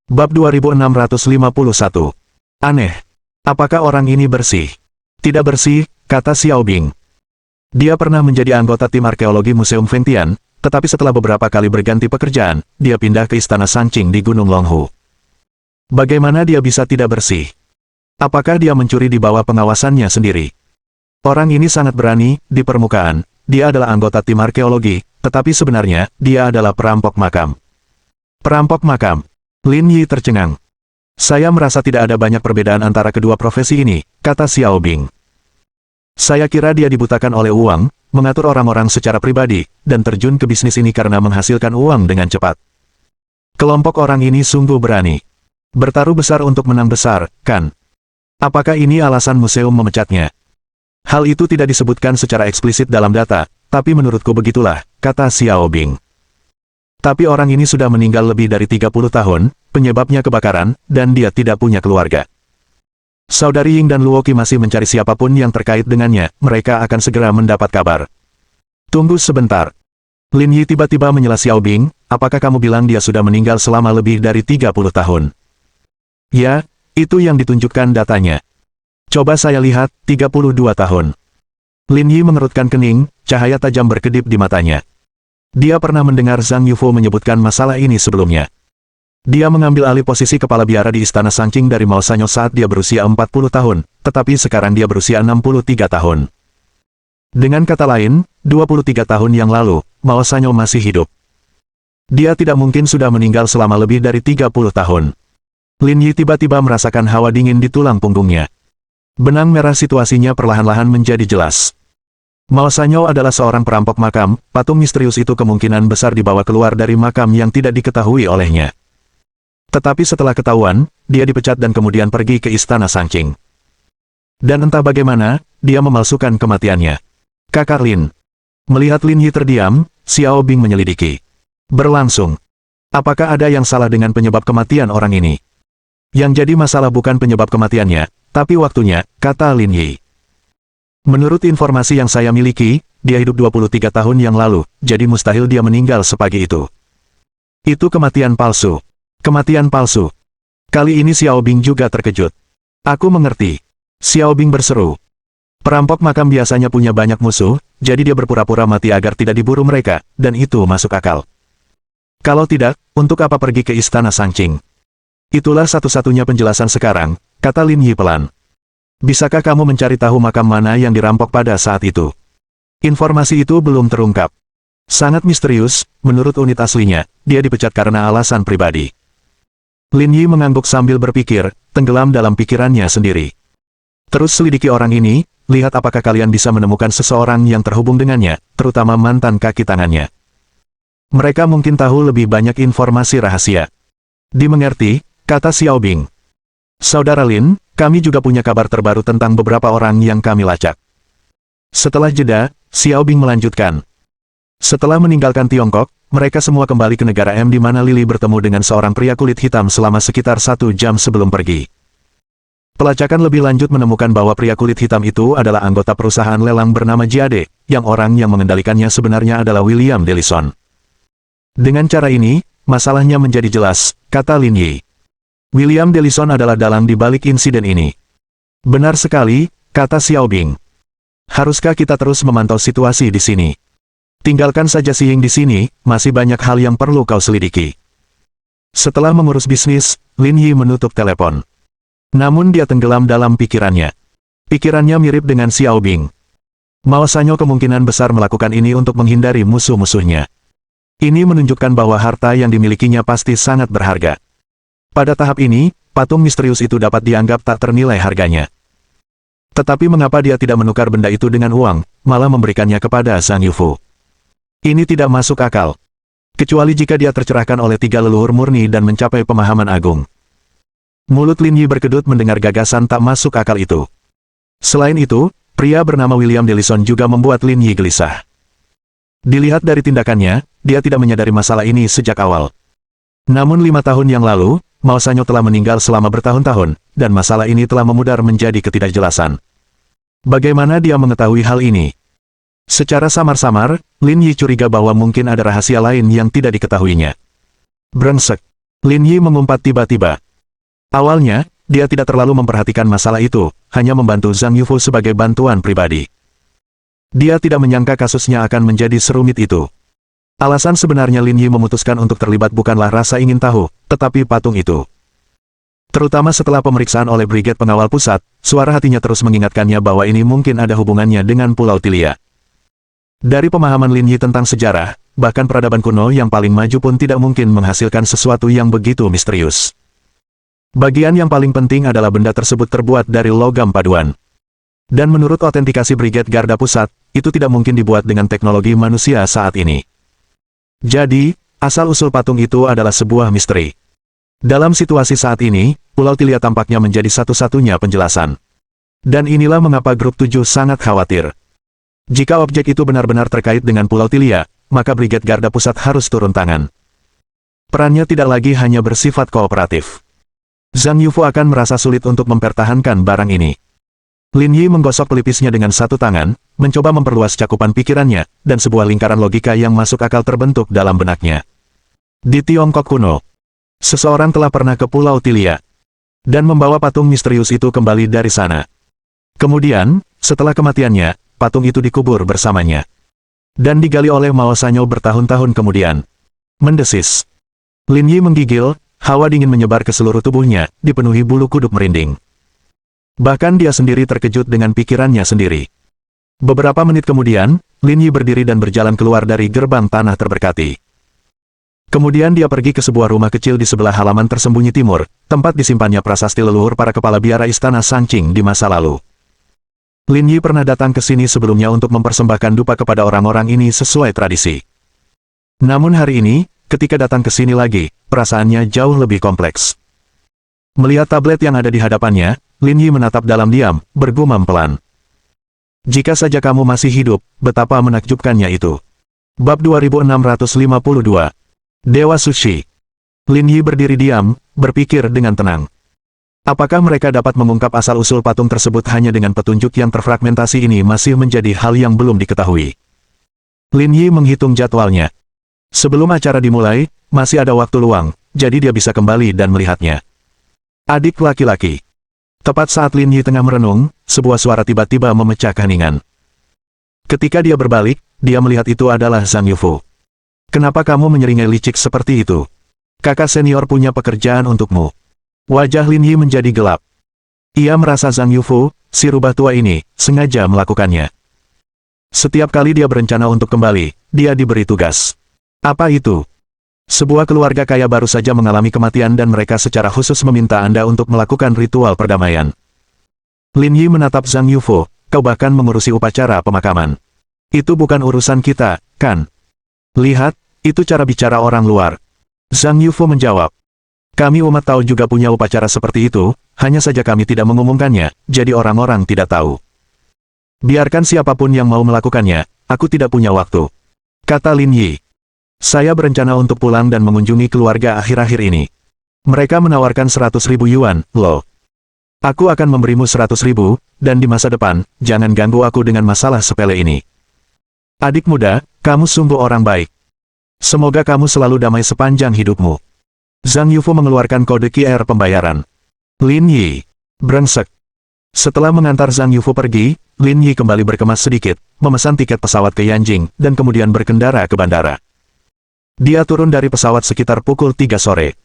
Bab 2651. Aneh. Apakah orang ini bersih? Tidak bersih, kata Xiao Bing. Dia pernah menjadi anggota tim arkeologi Museum Fengtian, tetapi setelah beberapa kali berganti pekerjaan, dia pindah ke Istana Sanqing di Gunung Longhu. Bagaimana dia bisa tidak bersih? Apakah dia mencuri di bawah pengawasannya sendiri? Orang ini sangat berani, di permukaan, dia adalah anggota tim arkeologi, tetapi sebenarnya, dia adalah perampok makam. Perampok makam. Lin Yi tercengang. Saya merasa tidak ada banyak perbedaan antara kedua profesi ini, kata Xiao Bing. Saya kira dia dibutakan oleh uang, mengatur orang-orang secara pribadi, dan terjun ke bisnis ini karena menghasilkan uang dengan cepat. Kelompok orang ini sungguh berani. Bertaruh besar untuk menang besar, kan? Apakah ini alasan museum memecatnya? Hal itu tidak disebutkan secara eksplisit dalam data, tapi menurutku begitulah, kata Xiao Bing. Tapi orang ini sudah meninggal lebih dari 30 tahun, penyebabnya kebakaran, dan dia tidak punya keluarga. Saudari Ying dan Luoqi masih mencari siapapun yang terkait dengannya, mereka akan segera mendapat kabar. Tunggu sebentar. Lin Yi tiba-tiba menyela Xiao Bing, apakah kamu bilang dia sudah meninggal selama lebih dari 30 tahun? Ya, itu yang ditunjukkan datanya. Coba saya lihat, 32 tahun. Lin Yi mengerutkan kening, cahaya tajam berkedip di matanya. Dia pernah mendengar Zhang Yufo menyebutkan masalah ini sebelumnya. Dia mengambil alih posisi kepala biara di Istana Sanqing dari Mao Sanyo saat dia berusia 40 tahun, tetapi sekarang dia berusia 63 tahun. Dengan kata lain, 23 tahun yang lalu, Mao Sanyo masih hidup. Dia tidak mungkin sudah meninggal selama lebih dari 30 tahun. Lin Yi tiba-tiba merasakan hawa dingin di tulang punggungnya. Benang merah situasinya perlahan-lahan menjadi jelas. Mao Sanyo adalah seorang perampok makam, patung misterius itu kemungkinan besar dibawa keluar dari makam yang tidak diketahui olehnya. Tetapi setelah ketahuan, dia dipecat dan kemudian pergi ke Istana Sanqing. Dan entah bagaimana, dia memalsukan kematiannya. Kakak Lin. Melihat Lin Yi terdiam, Xiao Bing menyelidiki. Berlangsung. Apakah ada yang salah dengan penyebab kematian orang ini? Yang jadi masalah bukan penyebab kematiannya, tapi waktunya, kata Lin Yi. Menurut informasi yang saya miliki, dia hidup 23 tahun yang lalu, jadi mustahil dia meninggal sepagi itu. Itu kematian palsu. Kematian palsu. Kali ini Xiao Bing juga terkejut. Aku mengerti. Xiao Bing berseru. Perampok makam biasanya punya banyak musuh, jadi dia berpura-pura mati agar tidak diburu mereka, dan itu masuk akal. Kalau tidak, untuk apa pergi ke Istana Sanqing? Itulah satu-satunya penjelasan sekarang, kata Lin Yi pelan. Bisakah kamu mencari tahu makam mana yang dirampok pada saat itu? Informasi itu belum terungkap. Sangat misterius, menurut unit aslinya, dia dipecat karena alasan pribadi. Lin Yi mengangguk sambil berpikir, tenggelam dalam pikirannya sendiri. Terus selidiki orang ini, lihat apakah kalian bisa menemukan seseorang yang terhubung dengannya, terutama mantan kaki tangannya. Mereka mungkin tahu lebih banyak informasi rahasia. Dimengerti, kata Xiao Bing. Saudara Lin, kami juga punya kabar terbaru tentang beberapa orang yang kami lacak. Setelah jeda, Xiao Bing melanjutkan. Setelah meninggalkan Tiongkok, mereka semua kembali ke negara M di mana Lily bertemu dengan seorang pria kulit hitam selama sekitar 1 jam sebelum pergi. Pelacakan lebih lanjut menemukan bahwa pria kulit hitam itu adalah anggota perusahaan lelang bernama Jade, yang orang yang mengendalikannya sebenarnya adalah William Delison. Dengan cara ini, masalahnya menjadi jelas, kata Lin Yi. William Delison adalah dalang di balik insiden ini. Benar sekali, kata Xiao Bing. Haruskah kita terus memantau situasi di sini? Tinggalkan saja si Ying di sini, masih banyak hal yang perlu kau selidiki. Setelah mengurus bisnis, Lin Yi menutup telepon. Namun dia tenggelam dalam pikirannya. Pikirannya mirip dengan Xiao Bing. Mao Sanyo kemungkinan besar melakukan ini untuk menghindari musuh-musuhnya. Ini menunjukkan bahwa harta yang dimilikinya pasti sangat berharga. Pada tahap ini, patung misterius itu dapat dianggap tak ternilai harganya. Tetapi mengapa dia tidak menukar benda itu dengan uang, malah memberikannya kepada Zhang Yufo? Ini tidak masuk akal. Kecuali jika dia tercerahkan oleh 3 leluhur murni dan mencapai pemahaman agung. Mulut Lin Yi berkedut mendengar gagasan tak masuk akal itu. Selain itu, pria bernama William Delison juga membuat Lin Yi gelisah. Dilihat dari tindakannya, dia tidak menyadari masalah ini sejak awal. Namun 5 tahun yang lalu, Mao Sanyo telah meninggal selama bertahun-tahun, dan masalah ini telah memudar menjadi ketidakjelasan. Bagaimana dia mengetahui hal ini? Secara samar-samar, Lin Yi curiga bahwa mungkin ada rahasia lain yang tidak diketahuinya. Brengsek. Lin Yi mengumpat tiba-tiba. Awalnya, dia tidak terlalu memperhatikan masalah itu, hanya membantu Zhang Yufu sebagai bantuan pribadi. Dia tidak menyangka kasusnya akan menjadi serumit itu. Alasan sebenarnya Lin Yi memutuskan untuk terlibat bukanlah rasa ingin tahu, tetapi patung itu. Terutama setelah pemeriksaan oleh Brigade Pengawal Pusat, suara hatinya terus mengingatkannya bahwa ini mungkin ada hubungannya dengan Pulau Tilia. Dari pemahaman Lin Yi tentang sejarah, bahkan peradaban kuno yang paling maju pun tidak mungkin menghasilkan sesuatu yang begitu misterius. Bagian yang paling penting adalah benda tersebut terbuat dari logam paduan. Dan menurut autentikasi Brigade Garda Pusat, itu tidak mungkin dibuat dengan teknologi manusia saat ini. Jadi, asal-usul patung itu adalah sebuah misteri. Dalam situasi saat ini, Pulau Tilia tampaknya menjadi satu-satunya penjelasan. Dan inilah mengapa Grup 7 sangat khawatir. Jika objek itu benar-benar terkait dengan Pulau Tilia, maka Brigade Garda Pusat harus turun tangan. Perannya tidak lagi hanya bersifat kooperatif. Zhang Yufu akan merasa sulit untuk mempertahankan barang ini. Lin Yi menggosok pelipisnya dengan satu tangan, mencoba memperluas cakupan pikirannya, dan sebuah lingkaran logika yang masuk akal terbentuk dalam benaknya. Di Tiongkok kuno, seseorang telah pernah ke Pulau Tilia dan membawa patung misterius itu kembali dari sana. Kemudian, setelah kematiannya, patung itu dikubur bersamanya dan digali oleh Mao Sanyo bertahun-tahun kemudian. Mendesis. Lin Yi menggigil, hawa dingin menyebar ke seluruh tubuhnya, dipenuhi bulu kuduk merinding. Bahkan dia sendiri terkejut dengan pikirannya sendiri. Beberapa menit kemudian, Lin Yi berdiri dan berjalan keluar dari gerbang tanah terberkati. Kemudian dia pergi ke sebuah rumah kecil di sebelah halaman tersembunyi timur, tempat disimpannya prasasti leluhur para kepala biara istana Sanqing di masa lalu. Lin Yi pernah datang ke sini sebelumnya untuk mempersembahkan dupa kepada orang-orang ini sesuai tradisi. Namun hari ini, ketika datang ke sini lagi, perasaannya jauh lebih kompleks. Melihat tablet yang ada di hadapannya, Lin Yi menatap dalam diam, bergumam pelan. Jika saja kamu masih hidup, betapa menakjubkannya itu. Bab 2652. Dewa Sushi. Lin Yi berdiri diam, berpikir dengan tenang. Apakah mereka dapat mengungkap asal-usul patung tersebut hanya dengan petunjuk yang terfragmentasi ini masih menjadi hal yang belum diketahui. Lin Yi menghitung jadwalnya. Sebelum acara dimulai, masih ada waktu luang, jadi dia bisa kembali dan melihatnya. Adik laki-laki. Tepat saat Lin Yi tengah merenung, sebuah suara tiba-tiba memecah keheningan. Ketika dia berbalik, dia melihat itu adalah Zhang Yufu. Kenapa kamu menyeringai licik seperti itu? Kakak senior punya pekerjaan untukmu. Wajah Lin Yi menjadi gelap. Ia merasa Zhang Yufu, si rubah tua ini, sengaja melakukannya. Setiap kali dia berencana untuk kembali, dia diberi tugas. Apa itu? Sebuah keluarga kaya baru saja mengalami kematian dan mereka secara khusus meminta Anda untuk melakukan ritual perdamaian. Lin Yi menatap Zhang Yufu, kau bahkan mengurusi upacara pemakaman. Itu bukan urusan kita, kan? Lihat, itu cara bicara orang luar. Zhang Yufu menjawab. Kami umat tahu juga punya upacara seperti itu, hanya saja kami tidak mengumumkannya, jadi orang-orang tidak tahu. Biarkan siapapun yang mau melakukannya, aku tidak punya waktu. Kata Lin Yi. Saya berencana untuk pulang dan mengunjungi keluarga akhir-akhir ini. Mereka menawarkan 100.000 yuan, loh. Aku akan memberimu 100.000, dan di masa depan, jangan ganggu aku dengan masalah sepele ini. Adik muda, kamu sungguh orang baik. Semoga kamu selalu damai sepanjang hidupmu. Zhang Yufu mengeluarkan kode QR pembayaran. Lin Yi. Brengsek. Setelah mengantar Zhang Yufu pergi, Lin Yi kembali berkemas sedikit, memesan tiket pesawat ke Yanjing, dan kemudian berkendara ke bandara. Dia turun dari pesawat sekitar pukul 3 sore.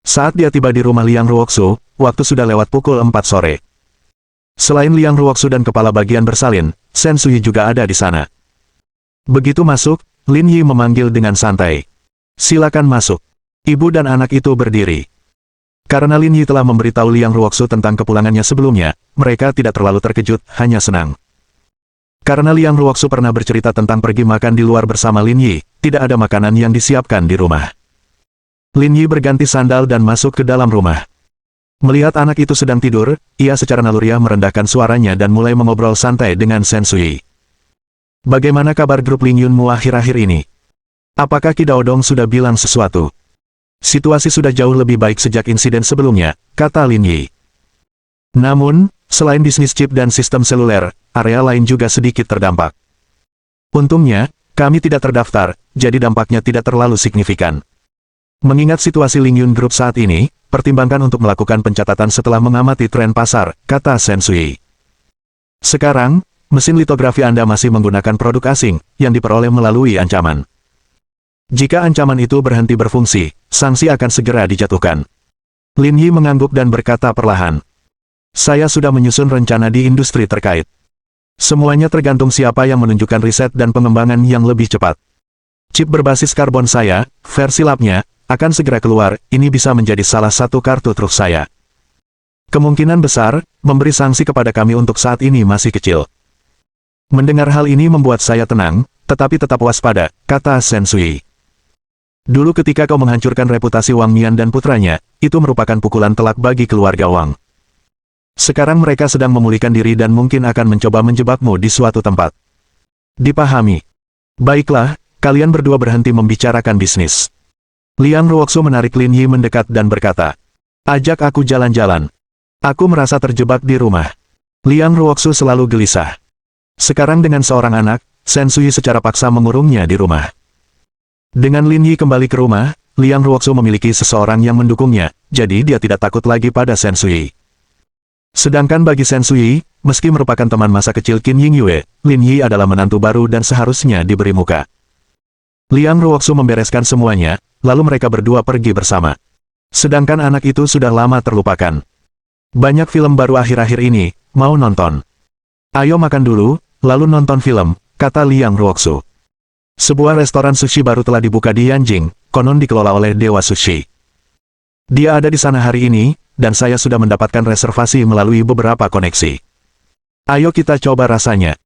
Saat dia tiba di rumah Liang Ruoxu, waktu sudah lewat pukul 4 sore. Selain Liang Ruoxu dan kepala bagian bersalin, Shen Sui juga ada di sana. Begitu masuk, Lin Yi memanggil dengan santai. Silakan masuk. Ibu dan anak itu berdiri. Karena Lin Yi telah memberitahu Liang Ruoxu tentang kepulangannya sebelumnya, mereka tidak terlalu terkejut, hanya senang. Karena Liang Ruoxu pernah bercerita tentang pergi makan di luar bersama Lin Yi, tidak ada makanan yang disiapkan di rumah. Lin Yi berganti sandal dan masuk ke dalam rumah. Melihat anak itu sedang tidur, ia secara naluriah merendahkan suaranya dan mulai mengobrol santai dengan Shen Sui. Bagaimana kabar grup Ling Yunmu akhir-akhir ini? Apakah Qi Daodong sudah bilang sesuatu? Situasi sudah jauh lebih baik sejak insiden sebelumnya, kata Lin Yi. Namun, selain bisnis chip dan sistem seluler, area lain juga sedikit terdampak. Untungnya, kami tidak terdaftar, jadi dampaknya tidak terlalu signifikan. Mengingat situasi Ling Yun Group saat ini, pertimbangkan untuk melakukan pencatatan setelah mengamati tren pasar, kata Shen Sui. Sekarang, mesin litografi Anda masih menggunakan produk asing, yang diperoleh melalui ancaman. Jika ancaman itu berhenti berfungsi, sanksi akan segera dijatuhkan. Lin Yi mengangguk dan berkata perlahan. Saya sudah menyusun rencana di industri terkait. Semuanya tergantung siapa yang menunjukkan riset dan pengembangan yang lebih cepat. Chip berbasis karbon saya, versi labnya, akan segera keluar, ini bisa menjadi salah satu kartu truf saya. Kemungkinan besar, memberi sanksi kepada kami untuk saat ini masih kecil. Mendengar hal ini membuat saya tenang, tetapi tetap waspada, kata Shen Sui. Dulu ketika kau menghancurkan reputasi Wang Mian dan putranya, itu merupakan pukulan telak bagi keluarga Wang. Sekarang mereka sedang memulihkan diri dan mungkin akan mencoba menjebakmu di suatu tempat. Dipahami. Baiklah, kalian berdua berhenti membicarakan bisnis. Liang Ruoxu menarik Lin Yi mendekat dan berkata, ajak aku jalan-jalan. Aku merasa terjebak di rumah. Liang Ruoxu selalu gelisah. Sekarang dengan seorang anak, Shen Sui secara paksa mengurungnya di rumah. Dengan Lin Yi kembali ke rumah, Liang Ruoxu memiliki seseorang yang mendukungnya, jadi dia tidak takut lagi pada Shen Sui. Sedangkan bagi Shen Sui, meski merupakan teman masa kecil Qin Yingyue, Lin Yi adalah menantu baru dan seharusnya diberi muka. Liang Ruoxu membereskan semuanya, lalu mereka berdua pergi bersama. Sedangkan anak itu sudah lama terlupakan. Banyak film baru akhir-akhir ini, mau nonton? Ayo makan dulu, lalu nonton film, kata Liang Ruoxu. Sebuah restoran sushi baru telah dibuka di Yanjing, konon dikelola oleh Dewa Sushi. Dia ada di sana hari ini, dan saya sudah mendapatkan reservasi melalui beberapa koneksi. Ayo kita coba rasanya.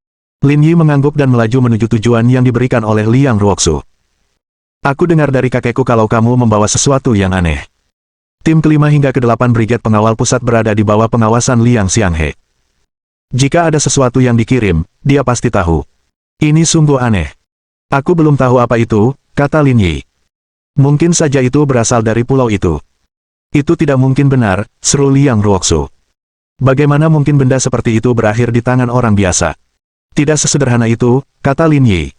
Lin Yi mengangguk dan melaju menuju tujuan yang diberikan oleh Liang Ruoxu. Aku dengar dari kakekku kalau kamu membawa sesuatu yang aneh. Tim kelima hingga ke-8 Brigade Pengawal Pusat berada di bawah pengawasan Liang Xianghe. Jika ada sesuatu yang dikirim, dia pasti tahu. Ini sungguh aneh. Aku belum tahu apa itu, kata Lin Yi. Mungkin saja itu berasal dari pulau itu. Itu tidak mungkin benar, seru Liang Ruoxu. Bagaimana mungkin benda seperti itu berakhir di tangan orang biasa? Tidak sesederhana itu, kata Lin Yi.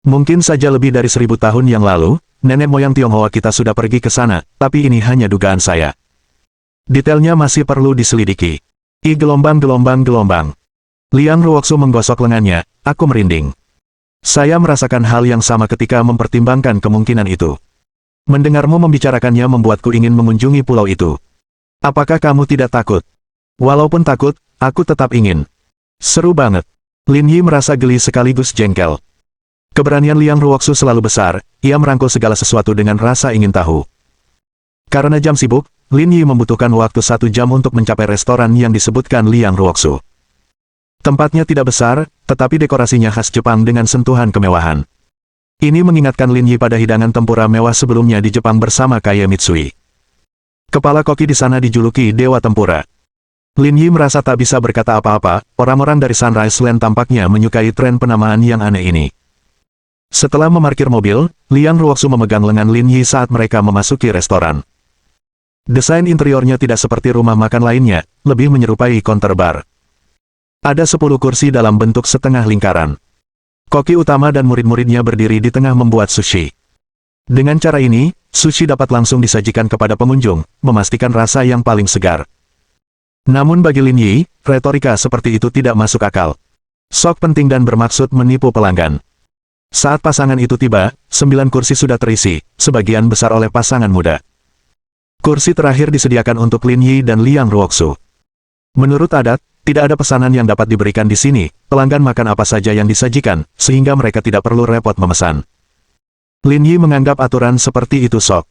Mungkin saja lebih dari 1000 tahun yang lalu, nenek moyang Tionghoa kita sudah pergi ke sana, tapi ini hanya dugaan saya. Detailnya masih perlu diselidiki. Gelombang. Liang Ruoxu menggosok lengannya, aku merinding. Saya merasakan hal yang sama ketika mempertimbangkan kemungkinan itu. Mendengarmu membicarakannya membuatku ingin mengunjungi pulau itu. Apakah kamu tidak takut? Walaupun takut, aku tetap ingin. Seru banget. Lin Yi merasa geli sekaligus jengkel. Keberanian Liang Ruoxu selalu besar, ia merangkul segala sesuatu dengan rasa ingin tahu. Karena jam sibuk, Lin Yi membutuhkan waktu 1 jam untuk mencapai restoran yang disebutkan Liang Ruoxu. Tempatnya tidak besar, tetapi dekorasinya khas Jepang dengan sentuhan kemewahan. Ini mengingatkan Lin Yi pada hidangan tempura mewah sebelumnya di Jepang bersama Kaie Mitsui. Kepala koki di sana dijuluki Dewa Tempura. Lin Yi merasa tak bisa berkata apa-apa, orang-orang dari Sunrise Land tampaknya menyukai tren penamaan yang aneh ini. Setelah memarkir mobil, Liang Ruoxu memegang lengan Lin Yi saat mereka memasuki restoran. Desain interiornya tidak seperti rumah makan lainnya, lebih menyerupai counter bar. Ada 10 kursi dalam bentuk setengah lingkaran. Koki utama dan murid-muridnya berdiri di tengah membuat sushi. Dengan cara ini, sushi dapat langsung disajikan kepada pengunjung, memastikan rasa yang paling segar. Namun bagi Lin Yi, retorika seperti itu tidak masuk akal. Sok penting dan bermaksud menipu pelanggan. Saat pasangan itu tiba, 9 kursi sudah terisi, sebagian besar oleh pasangan muda. Kursi terakhir disediakan untuk Lin Yi dan Liang Ruoxu. Menurut adat, tidak ada pesanan yang dapat diberikan di sini, pelanggan makan apa saja yang disajikan, sehingga mereka tidak perlu repot memesan. Lin Yi menganggap aturan seperti itu sok.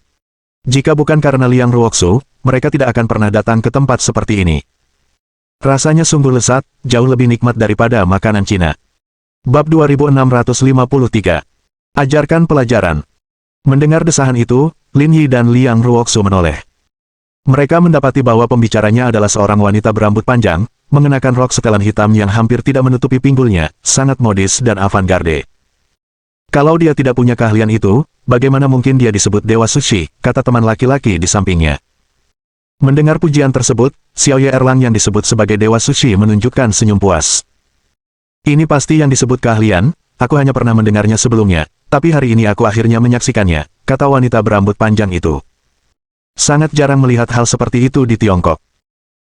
Jika bukan karena Liang Ruoxu, mereka tidak akan pernah datang ke tempat seperti ini. Rasanya sungguh lezat, jauh lebih nikmat daripada makanan Cina. Bab 2653. Ajarkan pelajaran. Mendengar desahan itu, Lin Yi dan Liang Ruoxu menoleh. Mereka mendapati bahwa pembicaranya adalah seorang wanita berambut panjang, mengenakan rok setelan hitam yang hampir tidak menutupi pinggulnya, sangat modis dan avant-garde. Kalau dia tidak punya keahlian itu, bagaimana mungkin dia disebut Dewa Sushi, kata teman laki-laki di sampingnya. Mendengar pujian tersebut, Xiao Ye Erlang yang disebut sebagai Dewa Sushi menunjukkan senyum puas. Ini pasti yang disebut keahlian, aku hanya pernah mendengarnya sebelumnya, tapi hari ini aku akhirnya menyaksikannya, kata wanita berambut panjang itu. Sangat jarang melihat hal seperti itu di Tiongkok.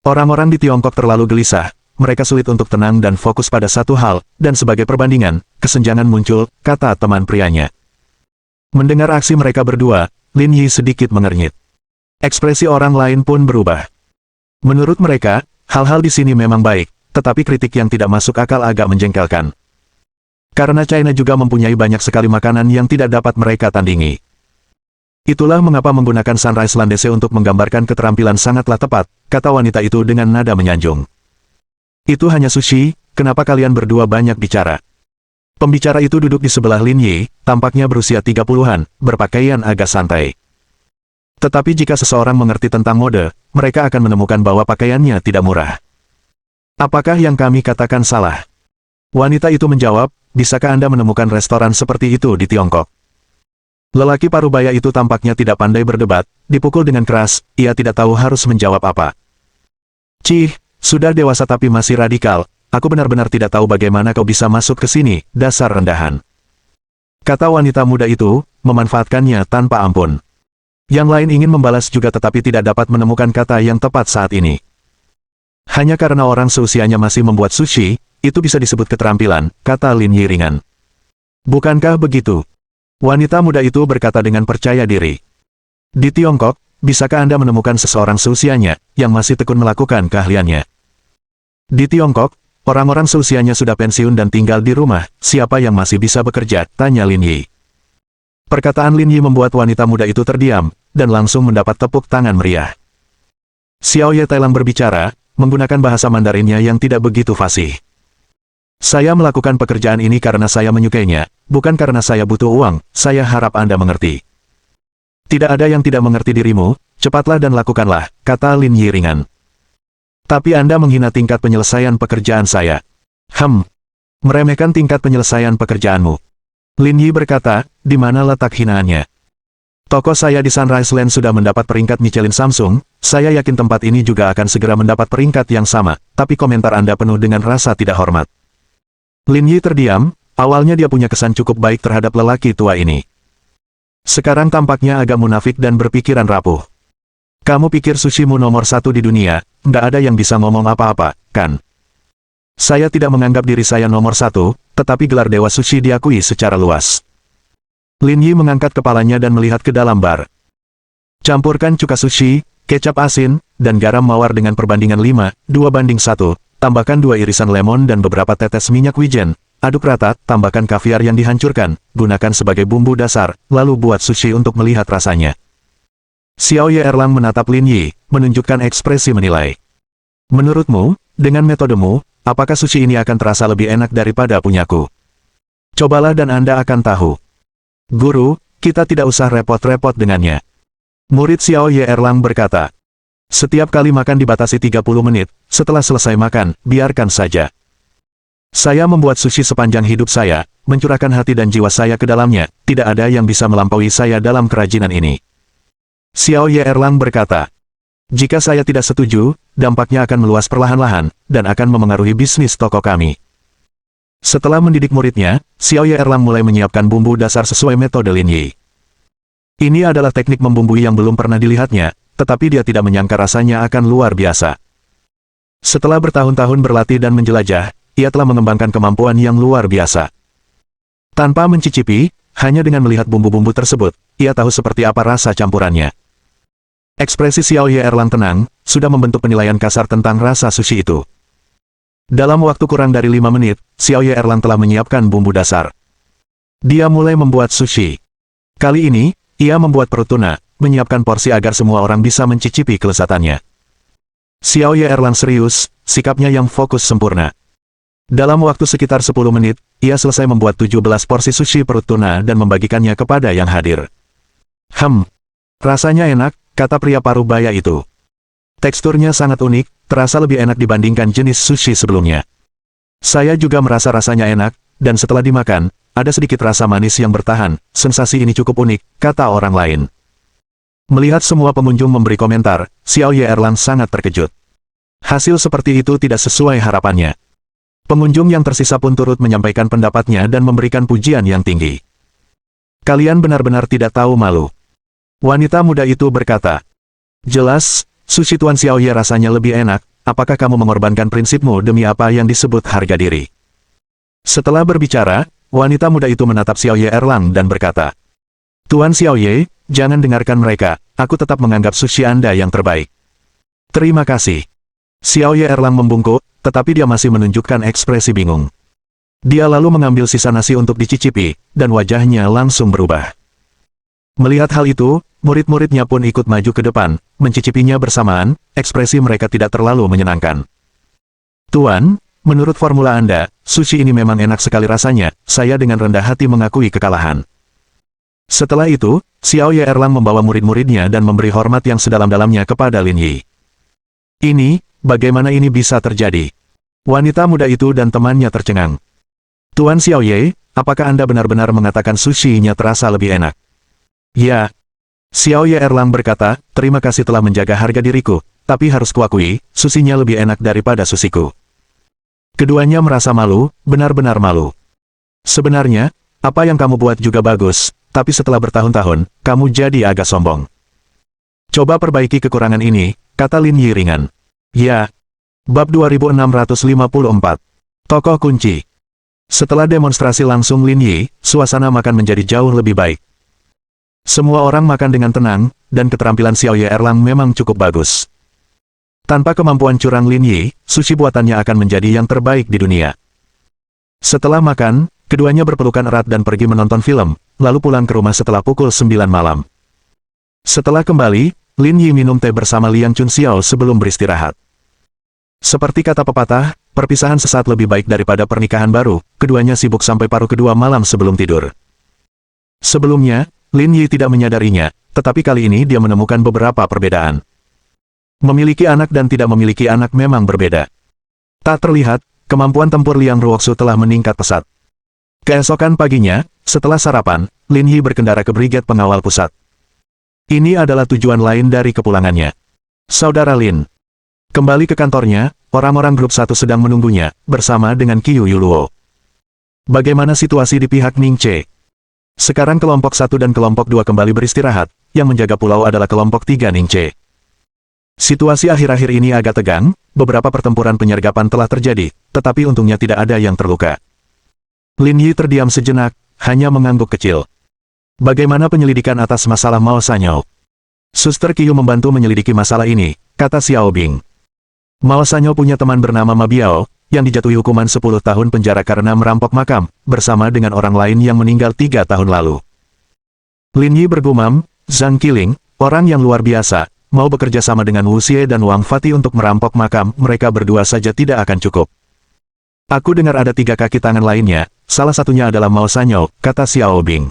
Orang-orang di Tiongkok terlalu gelisah, mereka sulit untuk tenang dan fokus pada satu hal, dan sebagai perbandingan, kesenjangan muncul, kata teman prianya. Mendengar aksi mereka berdua, Lin Yi sedikit mengernyit. Ekspresi orang lain pun berubah. Menurut mereka, hal-hal di sini memang baik, tetapi kritik yang tidak masuk akal agak menjengkelkan. Karena China juga mempunyai banyak sekali makanan yang tidak dapat mereka tandingi. Itulah mengapa menggunakan Sunrise Landese untuk menggambarkan keterampilan sangatlah tepat, kata wanita itu dengan nada menyanjung. Itu hanya sushi, kenapa kalian berdua banyak bicara? Pembicara itu duduk di sebelah Lin Yi, tampaknya berusia 30-an, berpakaian agak santai. Tetapi jika seseorang mengerti tentang mode, mereka akan menemukan bahwa pakaiannya tidak murah. Apakah yang kami katakan salah? Wanita itu menjawab, bisakah Anda menemukan restoran seperti itu di Tiongkok? Lelaki parubaya itu tampaknya tidak pandai berdebat, dipukul dengan keras, ia tidak tahu harus menjawab apa. Cih, sudah dewasa tapi masih radikal, aku benar-benar tidak tahu bagaimana kau bisa masuk ke sini, dasar rendahan. Kata wanita muda itu, memanfaatkannya tanpa ampun. Yang lain ingin membalas juga tetapi tidak dapat menemukan kata yang tepat saat ini. Hanya karena orang seusianya masih membuat sushi, itu bisa disebut keterampilan, kata Lin Yi ringan. Bukankah begitu? Wanita muda itu berkata dengan percaya diri. Di Tiongkok, bisakah Anda menemukan seseorang seusianya, yang masih tekun melakukan keahliannya? Di Tiongkok, orang-orang seusianya sudah pensiun dan tinggal di rumah, siapa yang masih bisa bekerja, tanya Lin Yi. Perkataan Lin Yi membuat wanita muda itu terdiam, dan langsung mendapat tepuk tangan meriah. Xiao Ye Tailang berbicara, menggunakan bahasa Mandarinnya yang tidak begitu fasih. Saya melakukan pekerjaan ini karena saya menyukainya, bukan karena saya butuh uang, saya harap Anda mengerti. Tidak ada yang tidak mengerti dirimu, cepatlah dan lakukanlah, kata Lin Yi ringan. Tapi Anda menghina tingkat penyelesaian pekerjaan saya. Meremehkan tingkat penyelesaian pekerjaanmu. Lin Yi berkata, di mana letak hinaannya? Toko saya di Sunrise Land sudah mendapat peringkat Michelin Samsung, saya yakin tempat ini juga akan segera mendapat peringkat yang sama, tapi komentar Anda penuh dengan rasa tidak hormat. Lin Yi terdiam, awalnya dia punya kesan cukup baik terhadap lelaki tua ini. Sekarang tampaknya agak munafik dan berpikiran rapuh. Kamu pikir sushimu nomor 1 di dunia, nggak ada yang bisa ngomong apa-apa, kan? Saya tidak menganggap diri saya nomor 1, tetapi gelar Dewa Sushi diakui secara luas. Lin Yi mengangkat kepalanya dan melihat ke dalam bar. Campurkan cuka sushi, kecap asin, dan garam mawar dengan perbandingan 5:2:1, tambahkan 2 irisan lemon dan beberapa tetes minyak wijen, aduk rata, tambahkan kaviar yang dihancurkan, gunakan sebagai bumbu dasar, lalu buat sushi untuk melihat rasanya. Xiao Ye Erlang menatap Lin Yi, menunjukkan ekspresi menilai. Menurutmu, dengan metodemu, apakah sushi ini akan terasa lebih enak daripada punyaku? Cobalah dan Anda akan tahu. Guru, kita tidak usah repot-repot dengannya. Murid Xiao Ye Erlang berkata. Setiap kali makan dibatasi 30 menit, setelah selesai makan, biarkan saja. Saya membuat sushi sepanjang hidup saya, mencurahkan hati dan jiwa saya ke dalamnya, tidak ada yang bisa melampaui saya dalam kerajinan ini. Xiao Ye Erlang berkata, jika saya tidak setuju, dampaknya akan meluas perlahan-lahan, dan akan memengaruhi bisnis toko kami. Setelah mendidik muridnya, Xiao Ye Erlang mulai menyiapkan bumbu dasar sesuai metode Lin Yi. Ini adalah teknik membumbui yang belum pernah dilihatnya, tetapi dia tidak menyangka rasanya akan luar biasa. Setelah bertahun-tahun berlatih dan menjelajah, ia telah mengembangkan kemampuan yang luar biasa. Tanpa mencicipi, hanya dengan melihat bumbu-bumbu tersebut, ia tahu seperti apa rasa campurannya. Ekspresi Xiao Ye Erlang tenang, sudah membentuk penilaian kasar tentang rasa sushi itu. Dalam waktu kurang dari 5 menit, Xiao Ye Erlang telah menyiapkan bumbu dasar. Dia mulai membuat sushi. Kali ini, ia membuat perut tuna, menyiapkan porsi agar semua orang bisa mencicipi kelezatannya. Xiao Ye Erlang serius, sikapnya yang fokus sempurna. Dalam waktu sekitar 10 menit, ia selesai membuat 17 porsi sushi perut tuna dan membagikannya kepada yang hadir. Rasanya enak, kata pria parubaya itu. Teksturnya sangat unik, terasa lebih enak dibandingkan jenis sushi sebelumnya. Saya juga merasa rasanya enak, dan setelah dimakan, ada sedikit rasa manis yang bertahan, sensasi ini cukup unik, kata orang lain. Melihat semua pengunjung memberi komentar, Xiao Ye Erlang sangat terkejut. Hasil seperti itu tidak sesuai harapannya. Pengunjung yang tersisa pun turut menyampaikan pendapatnya dan memberikan pujian yang tinggi. Kalian benar-benar tidak tahu malu. Wanita muda itu berkata. Jelas, sushi Tuan Xiaoye rasanya lebih enak, apakah kamu mengorbankan prinsipmu demi apa yang disebut harga diri? Setelah berbicara, wanita muda itu menatap Xiaoye Erlang dan berkata, Tuan Xiaoye, jangan dengarkan mereka, aku tetap menganggap sushi Anda yang terbaik. Terima kasih. Xiaoye Erlang membungkuk, tetapi dia masih menunjukkan ekspresi bingung. Dia lalu mengambil sisa nasi untuk dicicipi, dan wajahnya langsung berubah. Melihat hal itu, murid-muridnya pun ikut maju ke depan, mencicipinya bersamaan, ekspresi mereka tidak terlalu menyenangkan. Tuan, menurut formula Anda, sushi ini memang enak sekali rasanya, saya dengan rendah hati mengakui kekalahan. Setelah itu, Xiaoye Erlang membawa murid-muridnya dan memberi hormat yang sedalam-dalamnya kepada Lin Yi. Ini, bagaimana ini bisa terjadi? Wanita muda itu dan temannya tercengang. Tuan Xiaoye, apakah Anda benar-benar mengatakan sushi-nya terasa lebih enak? Ya. Xiaoye Erlang berkata, terima kasih telah menjaga harga diriku, tapi harus kuakui, susinya lebih enak daripada susiku. Keduanya merasa malu, benar-benar malu. Sebenarnya, apa yang kamu buat juga bagus, tapi setelah bertahun-tahun, kamu jadi agak sombong. Coba perbaiki kekurangan ini, kata Lin Yi ringan. Ya. Bab 2654. Tokoh kunci. Setelah demonstrasi langsung Lin Yi, suasana makan menjadi jauh lebih baik. Semua orang makan dengan tenang, dan keterampilan Xiaoye Erlang memang cukup bagus. Tanpa kemampuan curang Lin Yi, sushi buatannya akan menjadi yang terbaik di dunia. Setelah makan, keduanya berpelukan erat dan pergi menonton film, lalu pulang ke rumah setelah pukul 9 malam. Setelah kembali, Lin Yi minum teh bersama Liang Chunxiao sebelum beristirahat. Seperti kata pepatah, perpisahan sesaat lebih baik daripada pernikahan baru, keduanya sibuk sampai paruh kedua malam sebelum tidur. Sebelumnya, Lin Yi tidak menyadarinya, tetapi kali ini dia menemukan beberapa perbedaan. Memiliki anak dan tidak memiliki anak memang berbeda. Tak terlihat, kemampuan tempur Liang Ruoxu telah meningkat pesat. Keesokan paginya, setelah sarapan, Lin Yi berkendara ke Brigade Pengawal Pusat. Ini adalah tujuan lain dari kepulangannya. Saudara Lin. Kembali ke kantornya, orang-orang grup 1 sedang menunggunya, bersama dengan Qiu Yuluo. Bagaimana situasi di pihak Ning Che? Sekarang kelompok 1 dan kelompok 2 kembali beristirahat, yang menjaga pulau adalah kelompok 3 Ning Che. Situasi akhir-akhir ini agak tegang, beberapa pertempuran penyergapan telah terjadi, tetapi untungnya tidak ada yang terluka. Lin Yi terdiam sejenak, hanya mengangguk kecil. Bagaimana penyelidikan atas masalah Mao Sanyou? Suster Qiu membantu menyelidiki masalah ini, kata Xiao Bing. Mao Sanyou punya teman bernama Ma Biao, yang dijatuhi hukuman 10 tahun penjara karena merampok makam, bersama dengan orang lain yang meninggal 3 tahun lalu. Lin Yi bergumam, Zhang Qiling, orang yang luar biasa, mau bekerja sama dengan Wu Xie dan Wang Fati untuk merampok makam, mereka berdua saja tidak akan cukup. Aku dengar ada 3 kaki tangan lainnya, salah satunya adalah Mao Sanyou, kata Xiao Bing.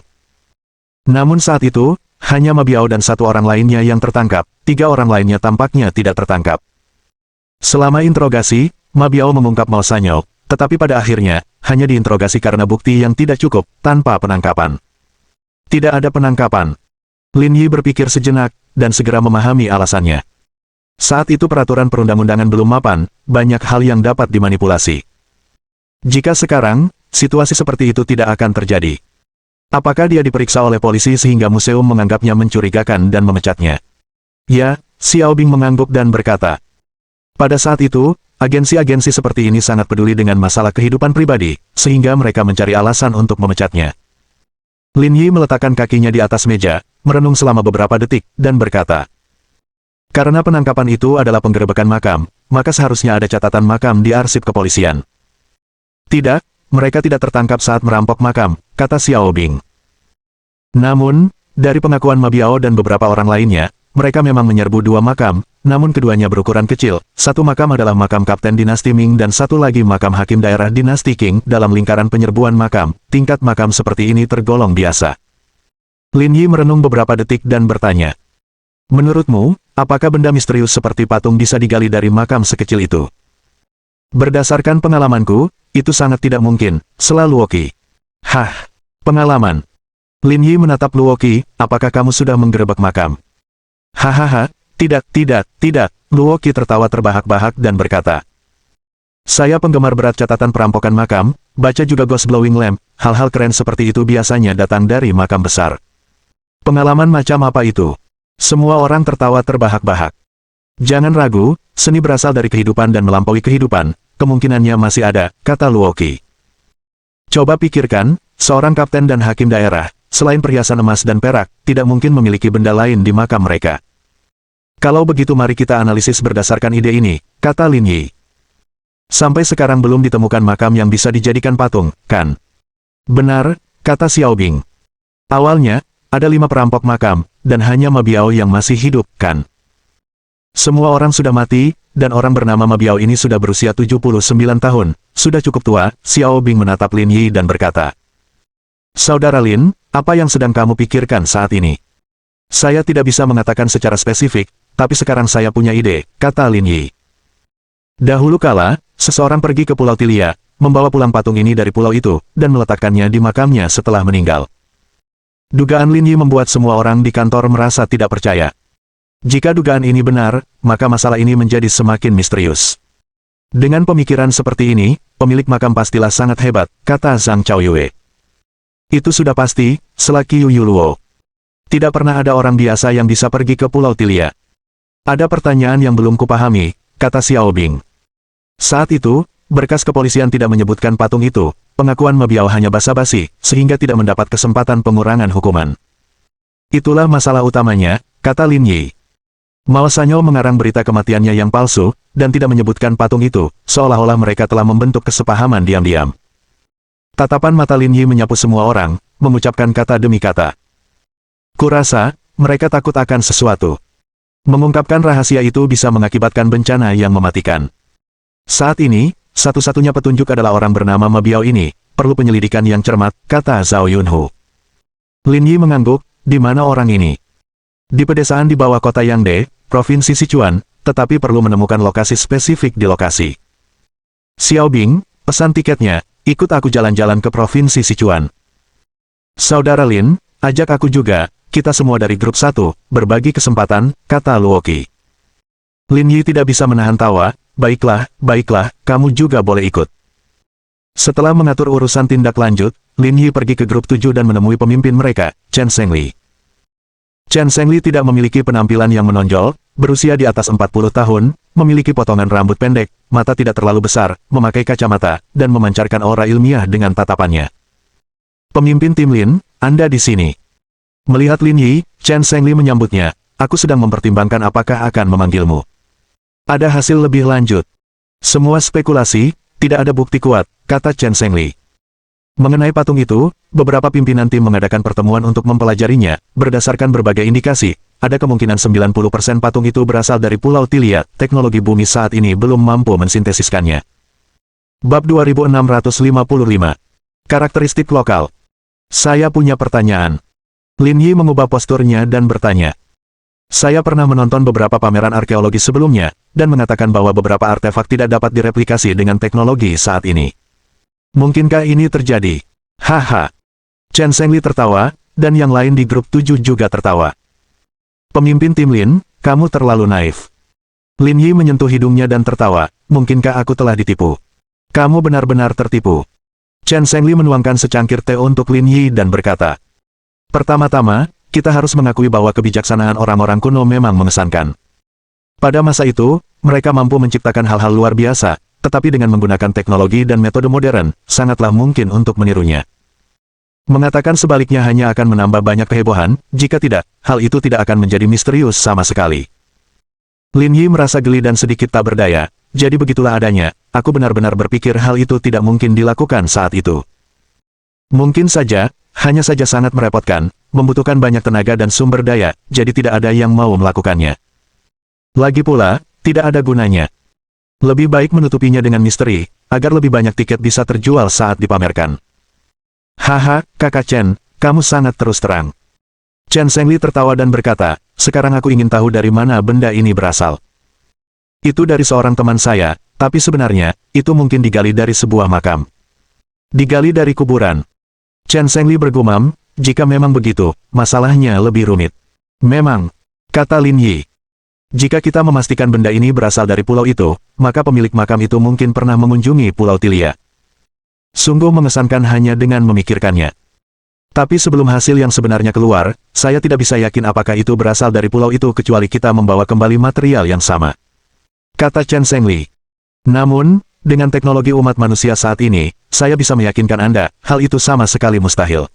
Namun saat itu, hanya Ma Biao dan 1 orang lainnya yang tertangkap, 3 orang lainnya tampaknya tidak tertangkap. Selama interogasi, Ma Biao mengungkap Mao Sanyou, tetapi pada akhirnya, hanya diinterogasi karena bukti yang tidak cukup, tanpa penangkapan. Tidak ada penangkapan. Lin Yi berpikir sejenak, dan segera memahami alasannya. Saat itu peraturan perundang-undangan belum mapan, banyak hal yang dapat dimanipulasi. Jika sekarang, situasi seperti itu tidak akan terjadi. Apakah dia diperiksa oleh polisi sehingga museum menganggapnya mencurigakan dan memecatnya? Ya, Xiao Bing mengangguk dan berkata. Pada saat itu, agensi-agensi seperti ini sangat peduli dengan masalah kehidupan pribadi, sehingga mereka mencari alasan untuk memecatnya. Lin Yi meletakkan kakinya di atas meja, merenung selama beberapa detik, dan berkata. Karena penangkapan itu adalah penggerebekan makam, maka seharusnya ada catatan makam di arsip kepolisian. Tidak, mereka tidak tertangkap saat merampok makam, kata Xiao Bing. Namun, dari pengakuan Ma Biao dan beberapa orang lainnya, mereka memang menyerbu 2 makam, namun keduanya berukuran kecil. 1 makam adalah makam Kapten Dinasti Ming dan 1 lagi makam Hakim Daerah Dinasti Qing. Dalam lingkaran penyerbuan makam, tingkat makam seperti ini tergolong biasa. Lin Yi merenung beberapa detik dan bertanya. Menurutmu, apakah benda misterius seperti patung bisa digali dari makam sekecil itu? Berdasarkan pengalamanku, itu sangat tidak mungkin, selalu Luoqi. Hah, pengalaman. Lin Yi menatap Luoqi, apakah kamu sudah menggerebek makam? Hahaha, tidak, Luoqi tertawa terbahak-bahak dan berkata. Saya penggemar berat catatan perampokan makam, baca juga Ghost Blowing Lamp, hal-hal keren seperti itu biasanya datang dari makam besar. Pengalaman macam apa itu? Semua orang tertawa terbahak-bahak. Jangan ragu, seni berasal dari kehidupan dan melampaui kehidupan, kemungkinannya masih ada, kata Luoki. Coba pikirkan, seorang kapten dan hakim daerah, selain perhiasan emas dan perak, tidak mungkin memiliki benda lain di makam mereka. Kalau begitu mari kita analisis berdasarkan ide ini, kata Lin Yi. Sampai sekarang belum ditemukan makam yang bisa dijadikan patung, kan? Benar, kata Xiao Bing. Awalnya, ada 5 perampok makam, dan hanya Ma Biao yang masih hidup, kan? Semua orang sudah mati, dan orang bernama Ma Biao ini sudah berusia 79 tahun, sudah cukup tua. Xiao Bing menatap Lin Yi dan berkata, Saudara Lin, apa yang sedang kamu pikirkan saat ini? Saya tidak bisa mengatakan secara spesifik, tapi sekarang saya punya ide, kata Lin Yi. Dahulu kala, seseorang pergi ke Pulau Tilia, membawa pulang patung ini dari pulau itu, dan meletakkannya di makamnya setelah meninggal. Dugaan Lin Yi membuat semua orang di kantor merasa tidak percaya. Jika dugaan ini benar, maka masalah ini menjadi semakin misterius. Dengan pemikiran seperti ini, pemilik makam pastilah sangat hebat, kata Zhang Chaoyue. Itu sudah pasti, selaki Yu Yuluo. Tidak pernah ada orang biasa yang bisa pergi ke Pulau Tilia. Ada pertanyaan yang belum kupahami, kata Xiao Bing. Saat itu, berkas kepolisian tidak menyebutkan patung itu, pengakuan Ma Biao hanya basa-basi, sehingga tidak mendapat kesempatan pengurangan hukuman. Itulah masalah utamanya, kata Lin Yi. Mao Sanyo mengarang berita kematiannya yang palsu, dan tidak menyebutkan patung itu, seolah-olah mereka telah membentuk kesepahaman diam-diam. Tatapan mata Lin Yi menyapu semua orang, mengucapkan kata demi kata. Kurasa, mereka takut akan sesuatu. Mengungkapkan rahasia itu bisa mengakibatkan bencana yang mematikan. Saat ini, satu-satunya petunjuk adalah orang bernama Ma Biao ini, perlu penyelidikan yang cermat, kata Zhao Yunhu. Lin Yi mengangguk, di mana orang ini? Di pedesaan di bawah kota Yangde, Provinsi Sichuan, tetapi perlu menemukan lokasi spesifik di lokasi. Xiao Bing, pesan tiketnya, ikut aku jalan-jalan ke Provinsi Sichuan. Saudara Lin, ajak aku juga, kita semua dari grup 1, berbagi kesempatan, kata Luoki. Lin Yi tidak bisa menahan tawa, baiklah, kamu juga boleh ikut. Setelah mengatur urusan tindak lanjut, Lin Yi pergi ke grup 7 dan menemui pemimpin mereka, Chen Zhengli. Chen Zhengli tidak memiliki penampilan yang menonjol, berusia di atas 40 tahun, memiliki potongan rambut pendek, mata tidak terlalu besar, memakai kacamata, dan memancarkan aura ilmiah dengan tatapannya. Pemimpin tim Lin, Anda di sini. Melihat Lin Yi, Chen Zhengli menyambutnya, aku sedang mempertimbangkan apakah akan memanggilmu. Ada hasil lebih lanjut. Semua spekulasi, tidak ada bukti kuat, kata Chen Zhengli. Mengenai patung itu, beberapa pimpinan tim mengadakan pertemuan untuk mempelajarinya, berdasarkan berbagai indikasi, ada kemungkinan 90% patung itu berasal dari Pulau Tilia, teknologi bumi saat ini belum mampu mensintesiskannya. Bab 2655. Karakteristik lokal. Saya punya pertanyaan. Lin Yi mengubah posturnya dan bertanya. Saya pernah menonton beberapa pameran arkeologi sebelumnya, dan mengatakan bahwa beberapa artefak tidak dapat direplikasi dengan teknologi saat ini. Mungkinkah ini terjadi? Haha. Chen Zhengli tertawa, dan yang lain di grup 7 juga tertawa. Pemimpin tim Lin, kamu terlalu naif. Lin Yi menyentuh hidungnya dan tertawa, mungkinkah aku telah ditipu? Kamu benar-benar tertipu. Chen Zhengli menuangkan secangkir teh untuk Lin Yi dan berkata, pertama-tama, kita harus mengakui bahwa kebijaksanaan orang-orang kuno memang mengesankan. Pada masa itu, mereka mampu menciptakan hal-hal luar biasa, tetapi dengan menggunakan teknologi dan metode modern, sangatlah mungkin untuk menirunya. Mengatakan sebaliknya hanya akan menambah banyak kehebohan, jika tidak, hal itu tidak akan menjadi misterius sama sekali. Lin Yi merasa geli dan sedikit tak berdaya, jadi begitulah adanya, aku benar-benar berpikir hal itu tidak mungkin dilakukan saat itu. Mungkin saja, hanya saja sangat merepotkan, membutuhkan banyak tenaga dan sumber daya, jadi tidak ada yang mau melakukannya. Lagi pula, tidak ada gunanya. Lebih baik menutupinya dengan misteri, agar lebih banyak tiket bisa terjual saat dipamerkan. Haha, kakak Chen, kamu sangat terus terang. Chen Zhengli tertawa dan berkata, sekarang aku ingin tahu dari mana benda ini berasal. Itu dari seorang teman saya, tapi sebenarnya, itu mungkin digali dari sebuah makam. Digali dari kuburan. Chen Zhengli bergumam, jika memang begitu, masalahnya lebih rumit. Memang, kata Lin Yi. Jika kita memastikan benda ini berasal dari pulau itu, maka pemilik makam itu mungkin pernah mengunjungi Pulau Tilia. Sungguh mengesankan hanya dengan memikirkannya. Tapi sebelum hasil yang sebenarnya keluar, saya tidak bisa yakin apakah itu berasal dari pulau itu kecuali kita membawa kembali material yang sama. Kata Chen Zhengli. Namun, dengan teknologi umat manusia saat ini, saya bisa meyakinkan Anda, hal itu sama sekali mustahil.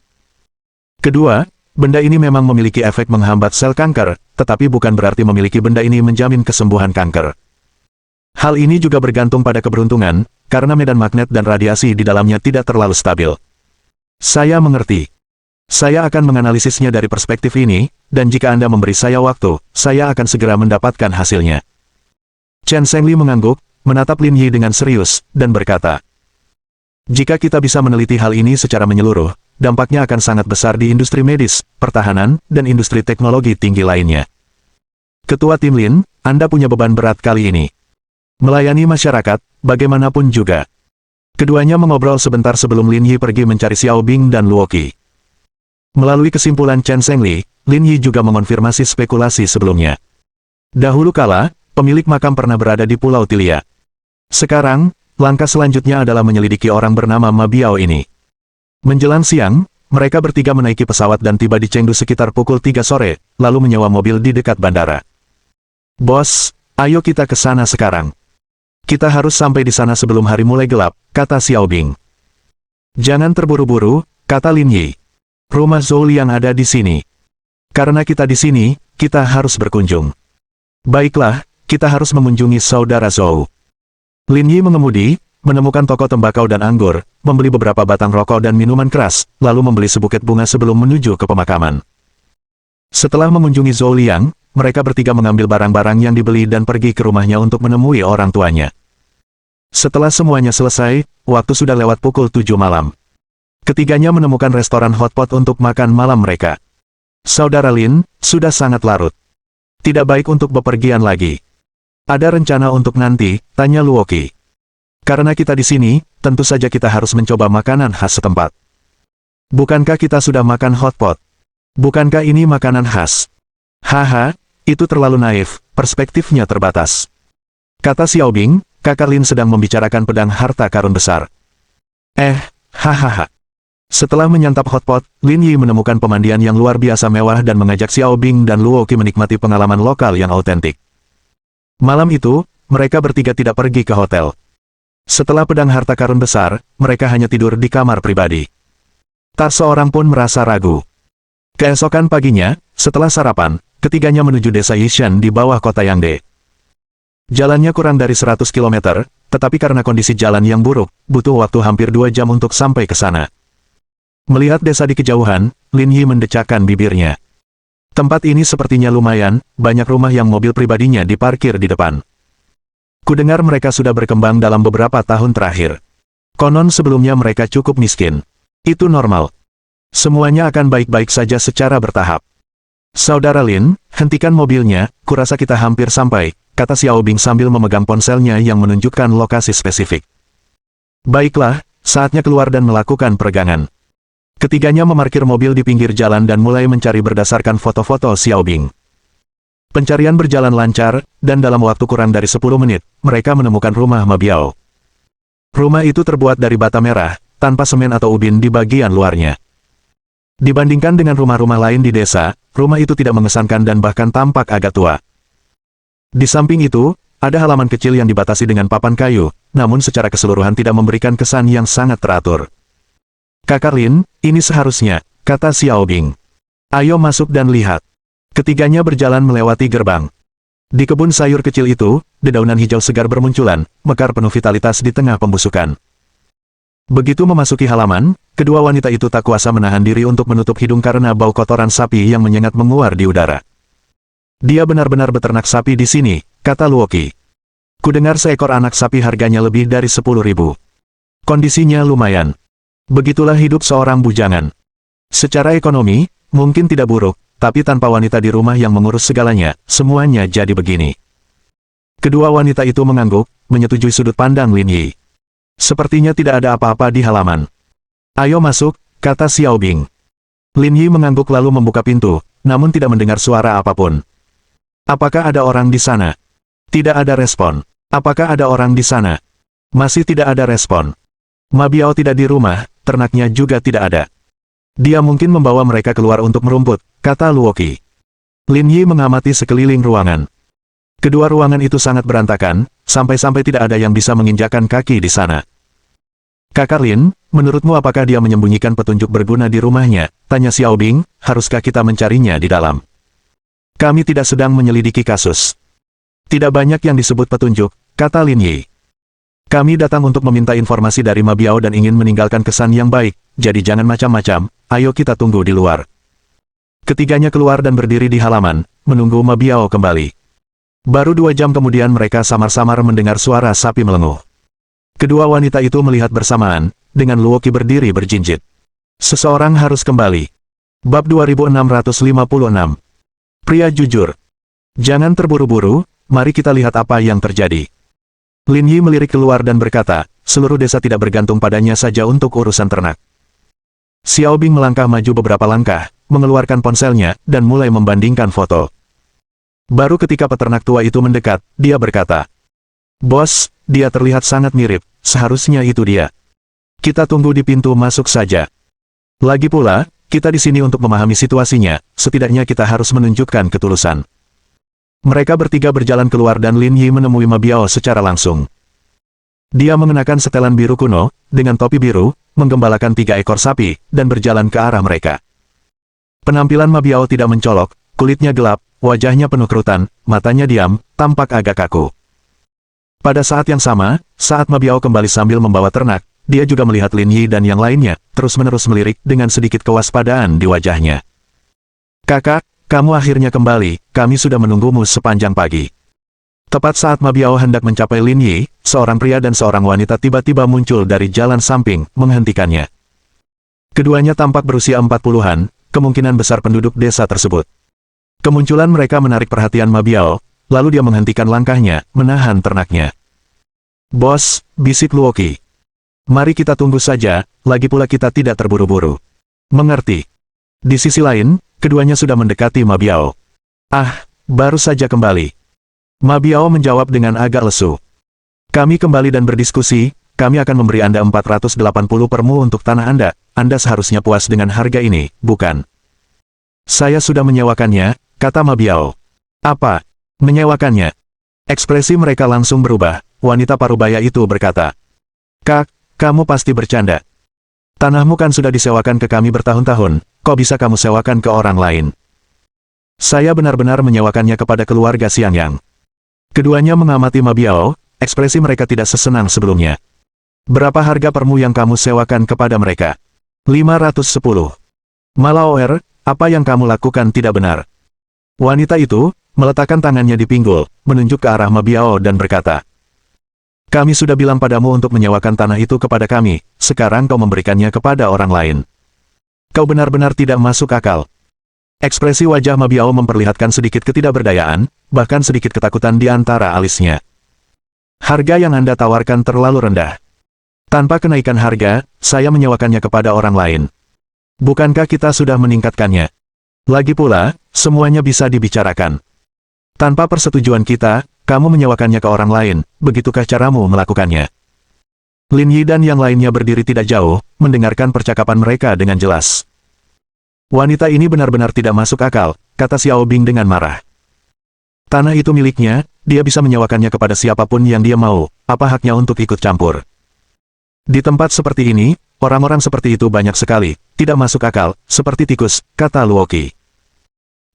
Kedua, benda ini memang memiliki efek menghambat sel kanker, tetapi bukan berarti memiliki benda ini menjamin kesembuhan kanker. Hal ini juga bergantung pada keberuntungan, karena medan magnet dan radiasi di dalamnya tidak terlalu stabil. Saya mengerti. Saya akan menganalisisnya dari perspektif ini, dan jika Anda memberi saya waktu, saya akan segera mendapatkan hasilnya. Chen Zhengli mengangguk, menatap Lin Yi dengan serius, dan berkata, jika kita bisa meneliti hal ini secara menyeluruh, dampaknya akan sangat besar di industri medis, pertahanan, dan industri teknologi tinggi lainnya. Ketua Tim Lin, Anda punya beban berat kali ini. Melayani masyarakat, bagaimanapun juga. Keduanya mengobrol sebentar sebelum Lin Yi pergi mencari Xiao Bing dan Luo Qi. Melalui kesimpulan Chen Zhengli, Lin Yi juga mengonfirmasi spekulasi sebelumnya. Dahulu kala, pemilik makam pernah berada di Pulau Tilia. Sekarang, langkah selanjutnya adalah menyelidiki orang bernama Ma Biao ini. Menjelang siang, mereka bertiga menaiki pesawat dan tiba di Chengdu sekitar pukul 3 sore, lalu menyewa mobil di dekat bandara. Bos, ayo kita ke sana sekarang. Kita harus sampai di sana sebelum hari mulai gelap, kata Xiao Bing. Jangan terburu-buru, kata Lin Yi. Rumah Zhou Liang ada di sini. Karena kita di sini, kita harus berkunjung. Baiklah, kita harus mengunjungi saudara Zhou. Lin Yi mengemudi, menemukan toko tembakau dan anggur, membeli beberapa batang rokok dan minuman keras, lalu membeli sebuket bunga sebelum menuju ke pemakaman. Setelah mengunjungi Zhou Liang, mereka bertiga mengambil barang-barang yang dibeli dan pergi ke rumahnya untuk menemui orang tuanya. Setelah semuanya selesai, waktu sudah lewat pukul 7 malam. Ketiganya menemukan restoran hotpot untuk makan malam mereka. Saudara Lin, sudah sangat larut. Tidak baik untuk bepergian lagi. Ada rencana untuk nanti, tanya Luo Qi. Karena kita di sini, tentu saja kita harus mencoba makanan khas setempat. Bukankah kita sudah makan hotpot? Bukankah ini makanan khas? Haha, itu terlalu naif, perspektifnya terbatas. Kata Xiao Bing, kakak Lin sedang membicarakan pedang harta karun besar. Hahaha. Setelah menyantap hotpot, Lin Yi menemukan pemandian yang luar biasa mewah dan mengajak Xiao Bing dan Luo Qi menikmati pengalaman lokal yang autentik. Malam itu, mereka bertiga tidak pergi ke hotel. Setelah pedang harta karun besar, mereka hanya tidur di kamar pribadi. Tak seorang pun merasa ragu. Keesokan paginya, setelah sarapan, ketiganya menuju desa Yishan di bawah kota Yangde. Jalannya kurang dari 100 km, tetapi karena kondisi jalan yang buruk, butuh waktu hampir 2 jam untuk sampai ke sana. Melihat desa di kejauhan, Lin Yi mendecakkan bibirnya. Tempat ini sepertinya lumayan, banyak rumah yang mobil pribadinya diparkir di depan. Kudengar mereka sudah berkembang dalam beberapa tahun terakhir. Konon sebelumnya mereka cukup miskin. Itu normal. Semuanya akan baik-baik saja secara bertahap. Saudara Lin, hentikan mobilnya, kurasa kita hampir sampai, kata Xiao Bing sambil memegang ponselnya yang menunjukkan lokasi spesifik. Baiklah, saatnya keluar dan melakukan peregangan. Ketiganya memarkir mobil di pinggir jalan dan mulai mencari berdasarkan foto-foto Xiao Bing. Pencarian berjalan lancar, dan dalam waktu kurang dari 10 menit, mereka menemukan rumah Ma Biao. Rumah itu terbuat dari bata merah, tanpa semen atau ubin di bagian luarnya. Dibandingkan dengan rumah-rumah lain di desa, rumah itu tidak mengesankan dan bahkan tampak agak tua. Di samping itu, ada halaman kecil yang dibatasi dengan papan kayu, namun secara keseluruhan tidak memberikan kesan yang sangat teratur. Kakak Lin, ini seharusnya, kata Xiao Bing. Ayo masuk dan lihat. Ketiganya berjalan melewati gerbang. Di kebun sayur kecil itu, dedaunan hijau segar bermunculan, mekar penuh vitalitas di tengah pembusukan. Begitu memasuki halaman, kedua wanita itu tak kuasa menahan diri untuk menutup hidung karena bau kotoran sapi yang menyengat menguar di udara. Dia benar-benar beternak sapi di sini, kata Luo Qi. Kudengar seekor anak sapi harganya lebih dari 10.000. Kondisinya lumayan. Begitulah hidup seorang bujangan. Secara ekonomi, mungkin tidak buruk, tapi tanpa wanita di rumah yang mengurus segalanya, semuanya jadi begini. Kedua wanita itu mengangguk, menyetujui sudut pandang Lin Yi. Sepertinya tidak ada apa-apa di halaman. Ayo masuk, kata Xiao Bing. Lin Yi mengangguk lalu membuka pintu, namun tidak mendengar suara apapun. Apakah ada orang di sana? Tidak ada respon. Apakah ada orang di sana? Masih tidak ada respon. Ma Biao tidak di rumah, ternaknya juga tidak ada. Dia mungkin membawa mereka keluar untuk merumput, kata Luoqi. Lin Yi mengamati sekeliling ruangan. Kedua ruangan itu sangat berantakan, sampai-sampai tidak ada yang bisa menginjakkan kaki di sana. Kakak Lin, menurutmu apakah dia menyembunyikan petunjuk berguna di rumahnya? Tanya Xiao Bing, haruskah kita mencarinya di dalam? Kami tidak sedang menyelidiki kasus. Tidak banyak yang disebut petunjuk, kata Lin Yi. Kami datang untuk meminta informasi dari Ma Biao dan ingin meninggalkan kesan yang baik, jadi jangan macam-macam, ayo kita tunggu di luar. Ketiganya keluar dan berdiri di halaman, menunggu Ma Biao kembali. Baru 2 jam kemudian mereka samar-samar mendengar suara sapi melenguh. Kedua wanita itu melihat bersamaan, dengan Luoqi berdiri berjinjit. Seseorang harus kembali. Bab 2656. Pria jujur. Jangan terburu-buru, mari kita lihat apa yang terjadi. Lin Yi melirik keluar dan berkata, seluruh desa tidak bergantung padanya saja untuk urusan ternak. Xiao Bing melangkah maju beberapa langkah, mengeluarkan ponselnya, dan mulai membandingkan foto. Baru ketika peternak tua itu mendekat, dia berkata, "Bos, dia terlihat sangat mirip, seharusnya itu dia. Kita tunggu di pintu masuk saja. Lagi pula, kita di sini untuk memahami situasinya, setidaknya kita harus menunjukkan ketulusan." Mereka bertiga berjalan keluar dan Lin Yi menemui Ma Biao secara langsung. Dia mengenakan setelan biru kuno, dengan topi biru, menggembalakan 3 ekor sapi, dan berjalan ke arah mereka. Penampilan Ma Biao tidak mencolok, kulitnya gelap, wajahnya penuh kerutan, matanya diam, tampak agak kaku. Pada saat yang sama, saat Ma Biao kembali sambil membawa ternak, dia juga melihat Lin Yi dan yang lainnya, terus-menerus melirik dengan sedikit kewaspadaan di wajahnya. "Kakak, kamu akhirnya kembali, kami sudah menunggumu sepanjang pagi." Tepat saat Ma Biao hendak mencapai Lin Yi, seorang pria dan seorang wanita tiba-tiba muncul dari jalan samping, menghentikannya. Keduanya tampak berusia 40-an, kemungkinan besar penduduk desa tersebut. Kemunculan mereka menarik perhatian Ma Biao, lalu dia menghentikan langkahnya, menahan ternaknya. "Bos," bisik Luoqi. "Mari kita tunggu saja, lagi pula kita tidak terburu-buru." "Mengerti." Di sisi lain, keduanya sudah mendekati Ma Biao. "Ah, baru saja kembali." Ma Biao menjawab dengan agak lesu. "Kami kembali dan berdiskusi, kami akan memberi Anda 480 permu untuk tanah Anda seharusnya puas dengan harga ini, bukan?" "Saya sudah menyewakannya," kata Ma Biao. "Apa? Menyewakannya?" Ekspresi mereka langsung berubah, wanita parubaya itu berkata, "Kak, kamu pasti bercanda. Tanahmu kan sudah disewakan ke kami bertahun-tahun, kok bisa kamu sewakan ke orang lain?" "Saya benar-benar menyewakannya kepada keluarga Xiangyang." Keduanya mengamati Ma Biao, ekspresi mereka tidak sesenang sebelumnya. "Berapa harga permu yang kamu sewakan kepada mereka?" 510. "Malaoer, apa yang kamu lakukan tidak benar." Wanita itu meletakkan tangannya di pinggul, menunjuk ke arah Ma Biao dan berkata, "Kami sudah bilang padamu untuk menyewakan tanah itu kepada kami, sekarang kau memberikannya kepada orang lain. Kau benar-benar tidak masuk akal." Ekspresi wajah Ma Biao memperlihatkan sedikit ketidakberdayaan, bahkan sedikit ketakutan di antara alisnya. "Harga yang Anda tawarkan terlalu rendah. Tanpa kenaikan harga, saya menyewakannya kepada orang lain. Bukankah kita sudah meningkatkannya? Lagi pula, semuanya bisa dibicarakan. Tanpa persetujuan kita, kamu menyewakannya ke orang lain, begitukah caramu melakukannya?" Lin Yi dan yang lainnya berdiri tidak jauh, mendengarkan percakapan mereka dengan jelas. "Wanita ini benar-benar tidak masuk akal," kata Xiao Bing dengan marah. "Tanah itu miliknya, dia bisa menyewakannya kepada siapapun yang dia mau, apa haknya untuk ikut campur? Di tempat seperti ini, orang-orang seperti itu banyak sekali, tidak masuk akal, seperti tikus," kata Luoqi.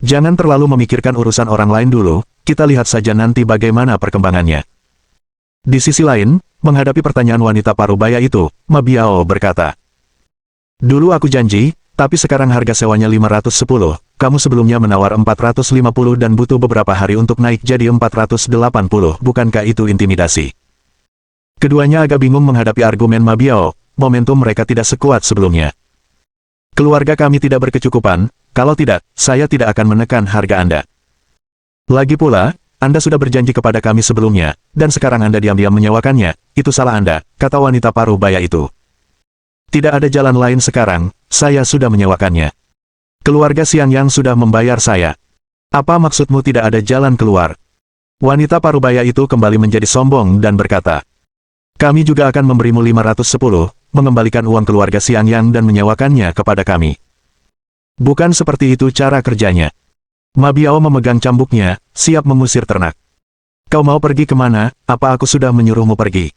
"Jangan terlalu memikirkan urusan orang lain dulu, kita lihat saja nanti bagaimana perkembangannya." Di sisi lain, menghadapi pertanyaan wanita parubaya itu, Ma Biao berkata, "Dulu aku janji, tapi sekarang harga sewanya 510, kamu sebelumnya menawar 450 dan butuh beberapa hari untuk naik jadi 480, bukankah itu intimidasi?" Keduanya agak bingung menghadapi argumen Ma Biao, momentum mereka tidak sekuat sebelumnya. "Keluarga kami tidak berkecukupan, kalau tidak, saya tidak akan menekan harga Anda. Lagi pula, Anda sudah berjanji kepada kami sebelumnya, dan sekarang Anda diam-diam menyewakannya, itu salah Anda," kata wanita parubaya itu. "Tidak ada jalan lain sekarang, saya sudah menyewakannya. Keluarga Xiangyang sudah membayar saya. Apa maksudmu tidak ada jalan keluar? Wanita parubaya itu kembali menjadi sombong dan berkata, kami juga akan memberimu 510, mengembalikan uang keluarga Xiang Yang dan menyewakannya kepada kami. Bukan seperti itu cara kerjanya. Ma Biao memegang cambuknya, siap mengusir ternak. Kau mau pergi kemana? Apa aku sudah menyuruhmu pergi?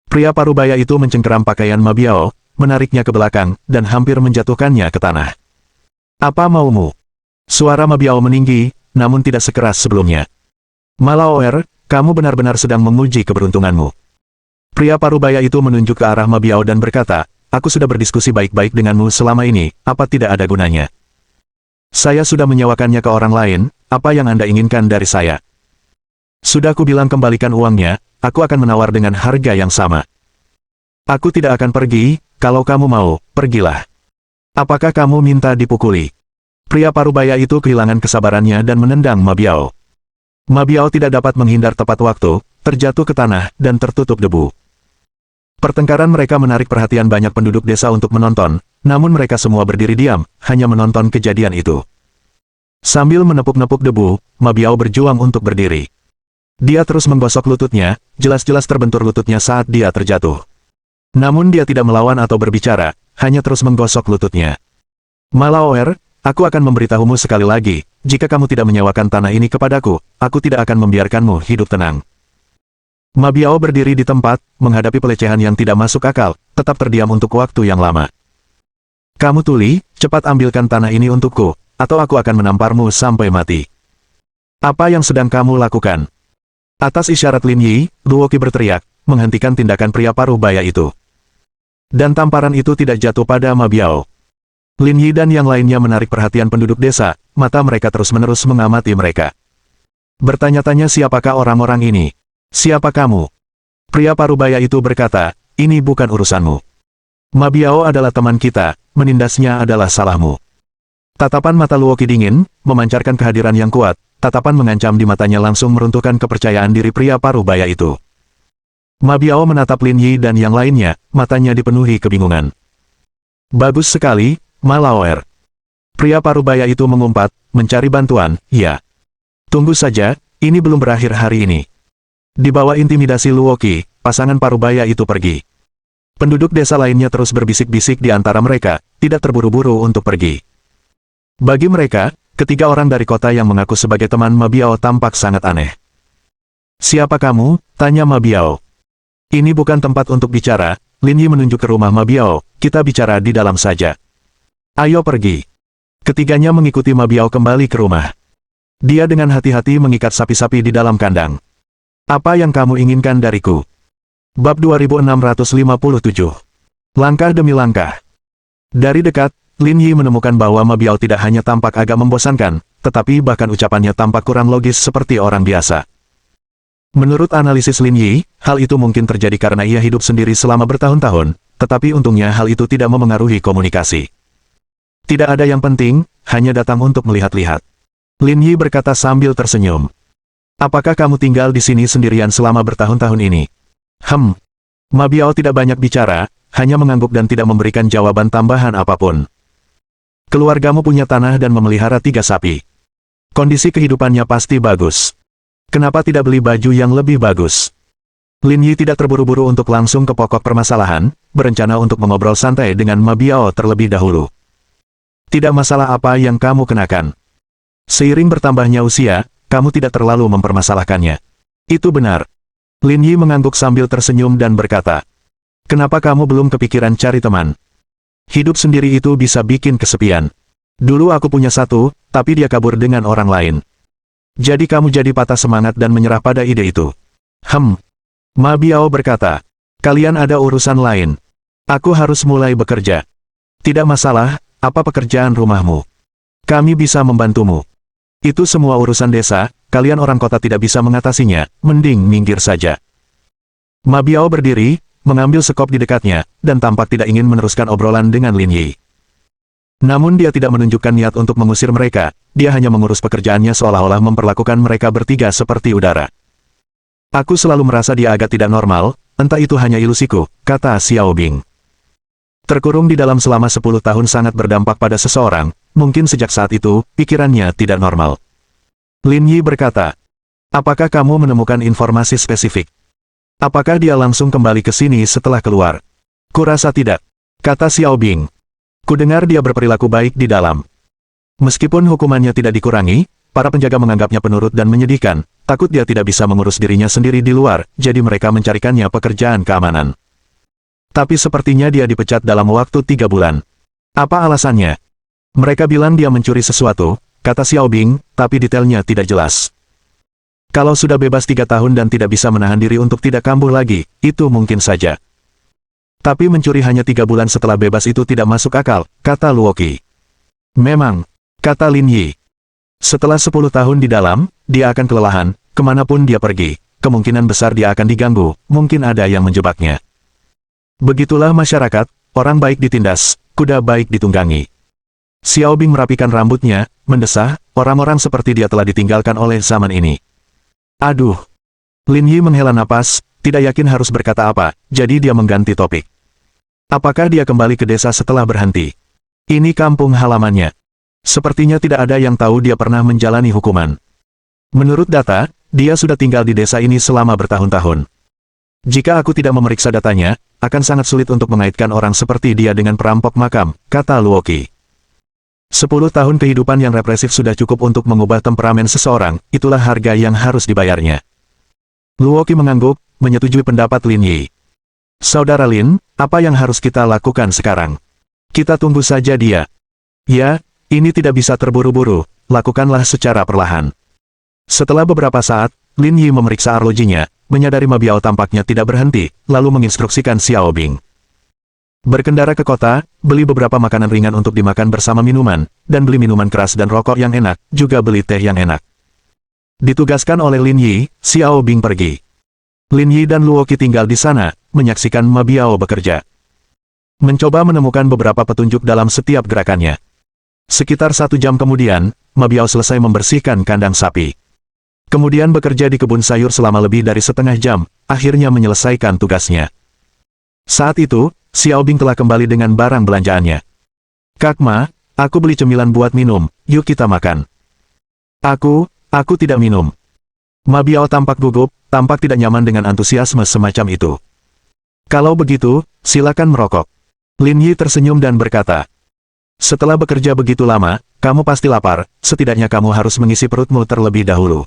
Pria parubaya itu mencengkeram pakaian Ma Biao, menariknya ke belakang, dan hampir menjatuhkannya ke tanah. Apa maumu? Suara Ma Biao meninggi, namun tidak sekeras sebelumnya. Ma Laoer, kamu benar-benar sedang menguji keberuntunganmu. Pria parubaya itu menunjuk ke arah Ma Biao dan berkata, aku sudah berdiskusi baik-baik denganmu selama ini, apa tidak ada gunanya? Saya sudah menyewakannya ke orang lain, apa yang Anda inginkan dari saya? Sudah ku bilang kembalikan uangnya, aku akan menawar dengan harga yang sama. Aku tidak akan pergi, kalau kamu mau, pergilah. Apakah kamu minta dipukuli? Pria parubaya itu kehilangan kesabarannya dan menendang Ma Biao. Ma Biao tidak dapat menghindar tepat waktu, terjatuh ke tanah, dan tertutup debu. Pertengkaran mereka menarik perhatian banyak penduduk desa untuk menonton, namun mereka semua berdiri diam, hanya menonton kejadian itu. Sambil menepuk-nepuk debu, Ma Biao berjuang untuk berdiri. Dia terus menggosok lututnya, jelas-jelas terbentur lututnya saat dia terjatuh. Namun dia tidak melawan atau berbicara, hanya terus menggosok lututnya. Ma Laoer, aku akan memberitahumu sekali lagi, jika kamu tidak menyewakan tanah ini kepadaku, aku tidak akan membiarkanmu hidup tenang. Ma Biao berdiri di tempat, menghadapi pelecehan yang tidak masuk akal, tetap terdiam untuk waktu yang lama. Kamu tuli, cepat ambilkan tanah ini untukku, atau aku akan menamparmu sampai mati. Apa yang sedang kamu lakukan? Atas isyarat Lin Yi, Luoqi berteriak, menghentikan tindakan pria parubaya itu. Dan tamparan itu tidak jatuh pada Ma Biao. Lin Yi dan yang lainnya menarik perhatian penduduk desa, mata mereka terus-menerus mengamati mereka. Bertanya-tanya siapakah orang-orang ini? Siapa kamu? Pria parubaya itu berkata, ini bukan urusanmu. Ma Biao adalah teman kita, menindasnya adalah salahmu. Tatapan mata Luoqi dingin, memancarkan kehadiran yang kuat, tatapan mengancam di matanya langsung meruntuhkan kepercayaan diri pria parubaya itu. Ma Biao menatap Lin Yi dan yang lainnya, matanya dipenuhi kebingungan. Bagus sekali, Ma Laoer. Pria parubaya itu mengumpat, mencari bantuan, ya. Tunggu saja, ini belum berakhir hari ini. Di bawah intimidasi Luoqi, pasangan parubaya itu pergi. Penduduk desa lainnya terus berbisik-bisik di antara mereka, tidak terburu-buru untuk pergi. Bagi mereka, ketiga orang dari kota yang mengaku sebagai teman Ma Biao tampak sangat aneh. Siapa kamu? Tanya Ma Biao. Ini bukan tempat untuk bicara, Lin Yi menunjuk ke rumah Ma Biao, kita bicara di dalam saja. Ayo pergi. Ketiganya mengikuti Ma Biao kembali ke rumah. Dia dengan hati-hati mengikat sapi-sapi di dalam kandang. Apa yang kamu inginkan dariku? Bab 2657. Langkah demi langkah. Dari dekat, Lin Yi menemukan bahwa Ma Biao tidak hanya tampak agak membosankan, tetapi bahkan ucapannya tampak kurang logis seperti orang biasa. Menurut analisis Lin Yi, hal itu mungkin terjadi karena ia hidup sendiri selama bertahun-tahun, tetapi untungnya hal itu tidak memengaruhi komunikasi. Tidak ada yang penting, hanya datang untuk melihat-lihat. Lin Yi berkata sambil tersenyum. Apakah kamu tinggal di sini sendirian selama bertahun-tahun ini? Ma Biao tidak banyak bicara, hanya mengangguk dan tidak memberikan jawaban tambahan apapun. Keluargamu punya tanah dan memelihara 3 sapi. Kondisi kehidupannya pasti bagus. Kenapa tidak beli baju yang lebih bagus? Lin Yi tidak terburu-buru untuk langsung ke pokok permasalahan, berencana untuk mengobrol santai dengan Ma Biao terlebih dahulu. Tidak masalah apa yang kamu kenakan. Seiring bertambahnya usia, kamu tidak terlalu mempermasalahkannya. Itu benar. Lin Yi mengangguk sambil tersenyum dan berkata, kenapa kamu belum kepikiran cari teman? Hidup sendiri itu bisa bikin kesepian. Dulu aku punya satu, tapi dia kabur dengan orang lain. Jadi kamu jadi patah semangat dan menyerah pada ide itu. Ma Biao berkata, kalian ada urusan lain. Aku harus mulai bekerja. Tidak masalah, apa pekerjaan rumahmu? Kami bisa membantumu. Itu semua urusan desa, kalian orang kota tidak bisa mengatasinya, mending minggir saja. Ma Biao berdiri, mengambil sekop di dekatnya, dan tampak tidak ingin meneruskan obrolan dengan Lin Yi. Namun dia tidak menunjukkan niat untuk mengusir mereka, dia hanya mengurus pekerjaannya seolah-olah memperlakukan mereka bertiga seperti udara. Aku selalu merasa dia agak tidak normal, entah itu hanya ilusiku, kata Xiao Bing. Terkurung di dalam selama 10 tahun sangat berdampak pada seseorang, mungkin sejak saat itu, pikirannya tidak normal. Lin Yi berkata, apakah kamu menemukan informasi spesifik? Apakah dia langsung kembali ke sini setelah keluar? Kurasa tidak, kata Xiao Bing. Kudengar dia berperilaku baik di dalam. Meskipun hukumannya tidak dikurangi, para penjaga menganggapnya penurut dan menyedihkan, takut dia tidak bisa mengurus dirinya sendiri di luar, jadi mereka mencarikannya pekerjaan keamanan. Tapi sepertinya dia dipecat dalam waktu 3 bulan. Apa alasannya? Mereka bilang dia mencuri sesuatu, kata Xiao Bing, tapi detailnya tidak jelas. Kalau sudah bebas 3 tahun dan tidak bisa menahan diri untuk tidak kambuh lagi, itu mungkin saja. Tapi mencuri hanya 3 bulan setelah bebas itu tidak masuk akal, kata Luoqi. Memang, kata Lin Yi. Setelah 10 tahun di dalam, dia akan kelelahan, kemanapun dia pergi, kemungkinan besar dia akan diganggu, mungkin ada yang menjebaknya. Begitulah masyarakat, orang baik ditindas, kuda baik ditunggangi. Xiao Bing merapikan rambutnya, mendesah, orang-orang seperti dia telah ditinggalkan oleh zaman ini. Aduh. Lin Yi menghela napas, tidak yakin harus berkata apa, jadi dia mengganti topik. Apakah dia kembali ke desa setelah berhenti? Ini kampung halamannya. Sepertinya tidak ada yang tahu dia pernah menjalani hukuman. Menurut data, dia sudah tinggal di desa ini selama bertahun-tahun. Jika aku tidak memeriksa datanya, akan sangat sulit untuk mengaitkan orang seperti dia dengan perampok makam, kata Luoqi. 10 tahun kehidupan yang represif sudah cukup untuk mengubah temperamen seseorang, itulah harga yang harus dibayarnya. Luoqi mengangguk, menyetujui pendapat Lin Yi. Saudara Lin, apa yang harus kita lakukan sekarang? Kita tunggu saja dia. Ya, ini tidak bisa terburu-buru, lakukanlah secara perlahan. Setelah beberapa saat, Lin Yi memeriksa arlojinya, menyadari Ma Biao tampaknya tidak berhenti, lalu menginstruksikan Xiao Bing. Berkendara ke kota, beli beberapa makanan ringan untuk dimakan bersama minuman, dan beli minuman keras dan rokok yang enak, juga beli teh yang enak. Ditugaskan oleh Lin Yi, Xiao Bing pergi. Lin Yi dan Luoqi tinggal di sana, menyaksikan Ma Biao bekerja. Mencoba menemukan beberapa petunjuk dalam setiap gerakannya. Sekitar 1 jam kemudian, Ma Biao selesai membersihkan kandang sapi. Kemudian bekerja di kebun sayur selama lebih dari setengah jam, akhirnya menyelesaikan tugasnya. Saat itu, Xiao Bing telah kembali dengan barang belanjaannya. Kak Ma, aku beli cemilan buat minum, yuk kita makan. Aku tidak minum. Ma Biao tampak gugup, tampak tidak nyaman dengan antusiasme semacam itu. Kalau begitu, silakan merokok. Lin Yi tersenyum dan berkata, setelah bekerja begitu lama, kamu pasti lapar, setidaknya kamu harus mengisi perutmu terlebih dahulu.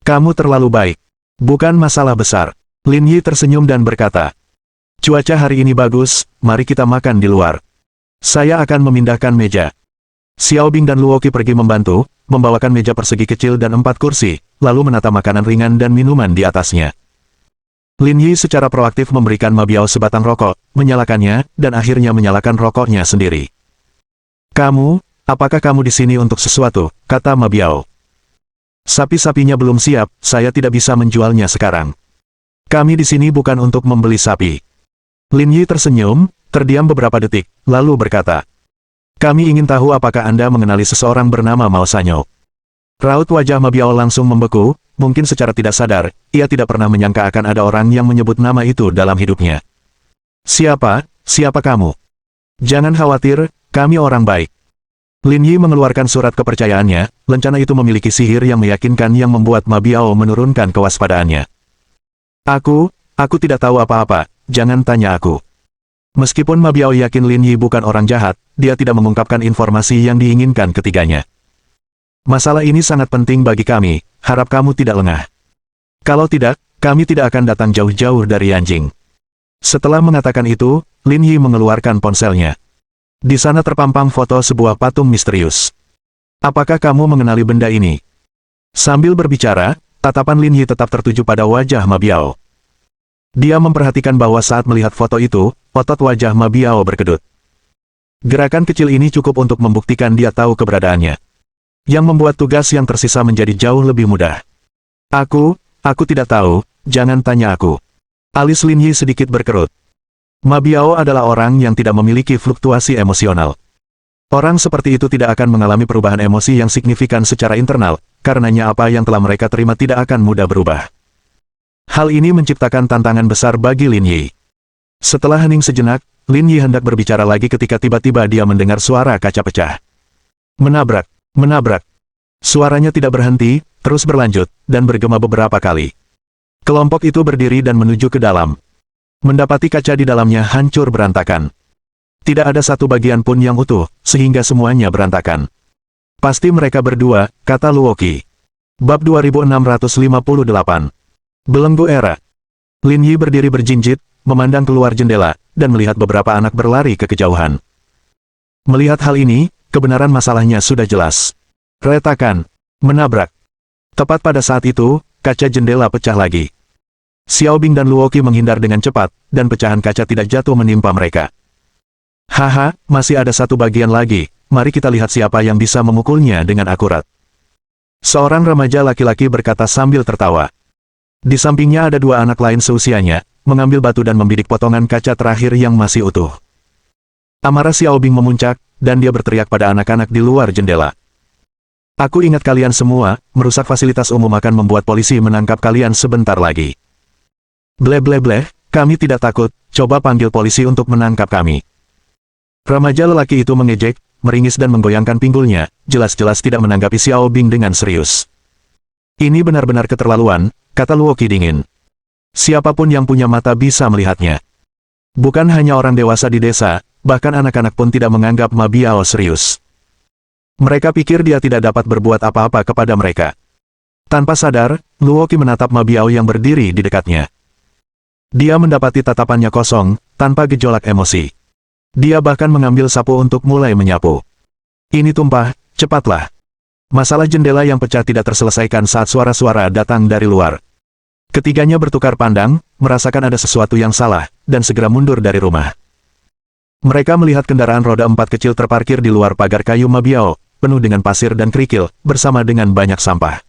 Kamu terlalu baik. Bukan masalah besar. Lin Yi tersenyum dan berkata, cuaca hari ini bagus, mari kita makan di luar. Saya akan memindahkan meja. Xiao Bing dan Luoqi pergi membantu, membawakan meja persegi kecil dan 4 kursi, lalu menata makanan ringan dan minuman di atasnya. Lin Yi secara proaktif memberikan Ma Biao sebatang rokok, menyalakannya, dan akhirnya menyalakan rokoknya sendiri. Apakah kamu di sini untuk sesuatu, kata Ma Biao. Sapi-sapinya belum siap, saya tidak bisa menjualnya sekarang. Kami di sini bukan untuk membeli sapi. Lin Yi tersenyum, terdiam beberapa detik, lalu berkata, kami ingin tahu apakah Anda mengenali seseorang bernama Mao Sanyo. Raut wajah Ma Biao langsung membeku, mungkin secara tidak sadar, ia tidak pernah menyangka akan ada orang yang menyebut nama itu dalam hidupnya. Siapa kamu? Jangan khawatir, kami orang baik. Lin Yi mengeluarkan surat kepercayaannya, lencana itu memiliki sihir yang meyakinkan yang membuat Ma Biao menurunkan kewaspadaannya. Aku tidak tahu apa-apa, jangan tanya aku. Meskipun Ma Biao yakin Lin Yi bukan orang jahat, dia tidak mengungkapkan informasi yang diinginkan ketiganya. Masalah ini sangat penting bagi kami, harap kamu tidak lengah. Kalau tidak, kami tidak akan datang jauh-jauh dari Yanjing. Setelah mengatakan itu, Lin Yi mengeluarkan ponselnya. Di sana terpampang foto sebuah patung misterius. Apakah kamu mengenali benda ini? Sambil berbicara, tatapan Lin Yi tetap tertuju pada wajah Ma Biao. Dia memperhatikan bahwa saat melihat foto itu, otot wajah Ma Biao berkedut. Gerakan kecil ini cukup untuk membuktikan dia tahu keberadaannya. Yang membuat tugas yang tersisa menjadi jauh lebih mudah. Aku tidak tahu, jangan tanya aku. Alis Lin Yi sedikit berkerut. Ma Biao adalah orang yang tidak memiliki fluktuasi emosional. Orang seperti itu tidak akan mengalami perubahan emosi yang signifikan secara internal, karenanya apa yang telah mereka terima tidak akan mudah berubah. Hal ini menciptakan tantangan besar bagi Lin Yi. Setelah hening sejenak, Lin Yi hendak berbicara lagi ketika tiba-tiba dia mendengar suara kaca pecah. Menabrak. Suaranya tidak berhenti, terus berlanjut, dan bergema beberapa kali. Kelompok itu berdiri dan menuju ke dalam. Mendapati kaca di dalamnya hancur berantakan. Tidak ada satu bagian pun yang utuh, sehingga semuanya berantakan. Pasti mereka berdua, kata Luoki. Bab 2658. Belenggu Era. Lin Yi berdiri berjinjit, memandang keluar jendela, dan melihat beberapa anak berlari ke kejauhan. Melihat hal ini, kebenaran masalahnya sudah jelas. Retakan. Menabrak. Tepat pada saat itu, kaca jendela pecah lagi. Xiaobing dan Luoki menghindar dengan cepat, dan pecahan kaca tidak jatuh menimpa mereka. Haha, masih ada satu bagian lagi, mari kita lihat siapa yang bisa memukulnya dengan akurat. Seorang remaja laki-laki berkata sambil tertawa. Di sampingnya ada dua anak lain seusianya, mengambil batu dan membidik potongan kaca terakhir yang masih utuh. Amarah Xiaobing memuncak, dan dia berteriak pada anak-anak di luar jendela. Aku ingat kalian semua, merusak fasilitas umum akan membuat polisi menangkap kalian sebentar lagi. Ble, kami tidak takut, coba panggil polisi untuk menangkap kami. Remaja lelaki itu mengejek, meringis dan menggoyangkan pinggulnya, jelas-jelas tidak menanggapi Xiaobing dengan serius. Ini benar-benar keterlaluan, kata Luoki dingin. Siapapun yang punya mata bisa melihatnya. Bukan hanya orang dewasa di desa, bahkan anak-anak pun tidak menganggap Ma Biao serius. Mereka pikir dia tidak dapat berbuat apa-apa kepada mereka. Tanpa sadar, Luoki menatap Ma Biao yang berdiri di dekatnya. Dia mendapati tatapannya kosong, tanpa gejolak emosi. Dia bahkan mengambil sapu untuk mulai menyapu. Ini tumpah, cepatlah. Masalah jendela yang pecah tidak terselesaikan saat suara-suara datang dari luar. Ketiganya bertukar pandang, merasakan ada sesuatu yang salah, dan segera mundur dari rumah. Mereka melihat kendaraan roda 4 kecil terparkir di luar pagar kayu Ma Biao, penuh dengan pasir dan kerikil, bersama dengan banyak sampah.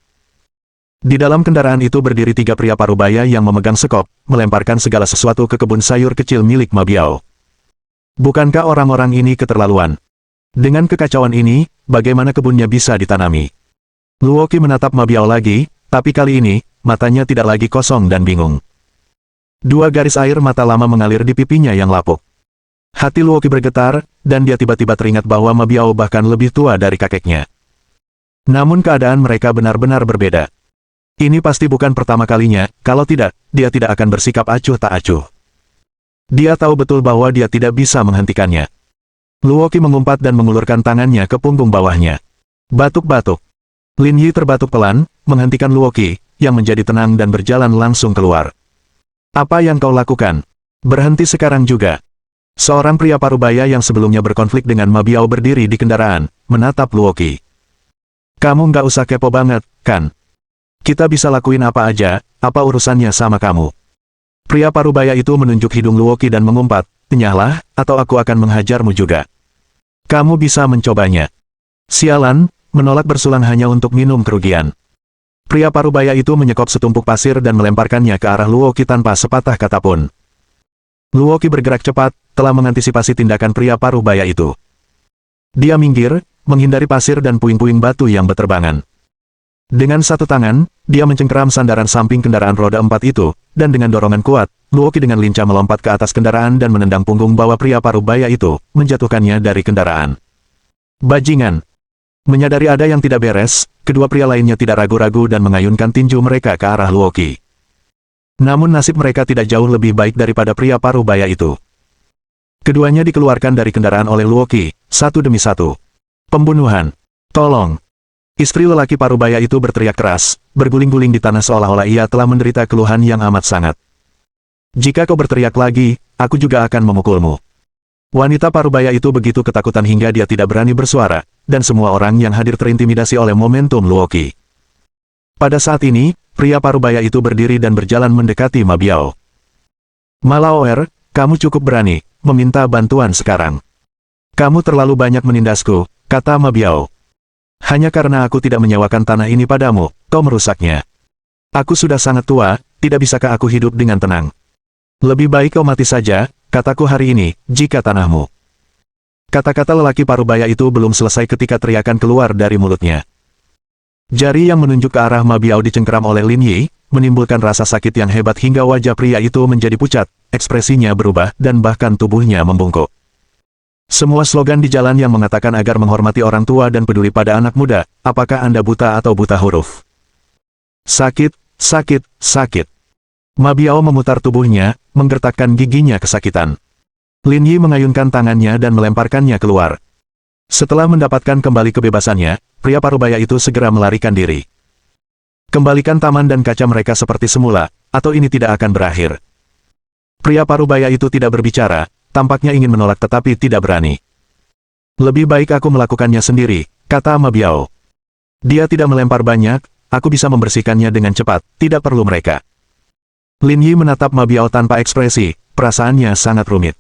Di dalam kendaraan itu berdiri tiga pria parubaya yang memegang sekop, melemparkan segala sesuatu ke kebun sayur kecil milik Ma Biao. Bukankah orang-orang ini keterlaluan? Dengan kekacauan ini, bagaimana kebunnya bisa ditanami? Luoki menatap Ma Biao lagi, tapi kali ini, matanya tidak lagi kosong dan bingung. Dua garis air mata lama mengalir di pipinya yang lapuk. Hati Luoki bergetar, dan dia tiba-tiba teringat bahwa Ma Biao bahkan lebih tua dari kakeknya. Namun keadaan mereka benar-benar berbeda. Ini pasti bukan pertama kalinya, kalau tidak, dia tidak akan bersikap acuh tak acuh. Dia tahu betul bahwa dia tidak bisa menghentikannya. Luoki mengumpat dan mengulurkan tangannya ke punggung bawahnya. Batuk-batuk. Lin Yi terbatuk pelan, menghentikan Luoki, yang menjadi tenang dan berjalan langsung keluar. Apa yang kau lakukan? Berhenti sekarang juga. Seorang pria parubaya yang sebelumnya berkonflik dengan Ma Biao berdiri di kendaraan, menatap Luoki. Kamu nggak usah kepo banget, kan? Kita bisa lakuin apa aja, apa urusannya sama kamu? Pria parubaya itu menunjuk hidung Luoki dan mengumpat, "Enyahlah, atau aku akan menghajarmu juga. Kamu bisa mencobanya." Sialan, menolak bersulang hanya untuk minum kerugian. Pria parubaya itu menyekop setumpuk pasir dan melemparkannya ke arah Luoki tanpa sepatah kata pun. Luoki bergerak cepat, telah mengantisipasi tindakan pria parubaya itu. Dia minggir, menghindari pasir dan puing-puing batu yang berterbangan. Dengan satu tangan, dia mencengkeram sandaran samping kendaraan roda 4 itu, dan dengan dorongan kuat, Luoki dengan lincah melompat ke atas kendaraan dan menendang punggung bawah pria parubaya itu, menjatuhkannya dari kendaraan. Bajingan! Menyadari ada yang tidak beres, kedua pria lainnya tidak ragu-ragu dan mengayunkan tinju mereka ke arah Luoki. Namun nasib mereka tidak jauh lebih baik daripada pria parubaya itu. Keduanya dikeluarkan dari kendaraan oleh Luoki, satu demi satu. Pembunuhan! Tolong! Istri lelaki parubaya itu berteriak keras, berguling-guling di tanah seolah-olah ia telah menderita keluhan yang amat sangat. Jika kau berteriak lagi, aku juga akan memukulmu. Wanita parubaya itu begitu ketakutan hingga dia tidak berani bersuara, dan semua orang yang hadir terintimidasi oleh momentum Luoki. Pada saat ini, pria parubaya itu berdiri dan berjalan mendekati Ma Biao. Malaoer, kamu cukup berani, meminta bantuan sekarang. Kamu terlalu banyak menindasku, kata Ma Biao. Hanya karena aku tidak menyewakan tanah ini padamu, kau merusaknya. Aku sudah sangat tua, tidak bisakah aku hidup dengan tenang? Lebih baik kau mati saja, kataku hari ini, jika tanahmu. Kata-kata lelaki parubaya itu belum selesai ketika teriakan keluar dari mulutnya. Jari yang menunjuk ke arah Ma Biao dicengkeram oleh Lin Yi, menimbulkan rasa sakit yang hebat hingga wajah pria itu menjadi pucat, ekspresinya berubah, dan bahkan tubuhnya membungkuk. Semua slogan di jalan yang mengatakan agar menghormati orang tua dan peduli pada anak muda, apakah Anda buta atau buta huruf? Sakit, sakit, sakit. Ma Biao memutar tubuhnya, menggertakkan giginya kesakitan. Lin Yi mengayunkan tangannya dan melemparkannya keluar. Setelah mendapatkan kembali kebebasannya, pria parubaya itu segera melarikan diri. Kembalikan taman dan kaca mereka seperti semula, atau ini tidak akan berakhir. Pria parubaya itu tidak berbicara, tampaknya ingin menolak tetapi tidak berani. Lebih baik aku melakukannya sendiri, kata Ma Biao. Dia tidak melempar banyak, aku bisa membersihkannya dengan cepat, tidak perlu mereka. Lin Yi menatap Ma Biao tanpa ekspresi, perasaannya sangat rumit.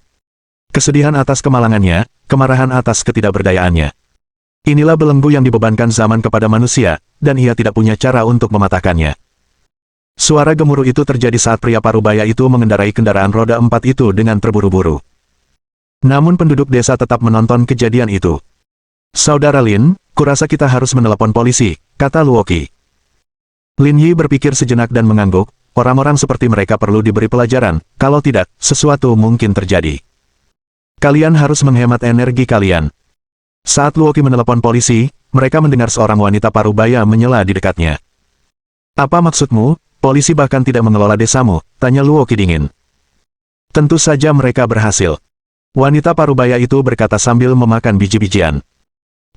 Kesedihan atas kemalangannya, kemarahan atas ketidakberdayaannya. Inilah belenggu yang dibebankan zaman kepada manusia, dan ia tidak punya cara untuk mematahkannya. Suara gemuruh itu terjadi saat pria parubaya itu mengendarai kendaraan roda 4 itu dengan terburu-buru. Namun penduduk desa tetap menonton kejadian itu. Saudara Lin, kurasa kita harus menelepon polisi, kata Luoqi. Lin Yi berpikir sejenak dan mengangguk, orang-orang seperti mereka perlu diberi pelajaran, kalau tidak, sesuatu mungkin terjadi. Kalian harus menghemat energi kalian. Saat Luoqi menelepon polisi, mereka mendengar seorang wanita parubaya menyela di dekatnya. Apa maksudmu? Polisi bahkan tidak mengelola desamu, tanya Luoqi dingin. Tentu saja mereka berhasil. Wanita parubaya itu berkata sambil memakan biji-bijian.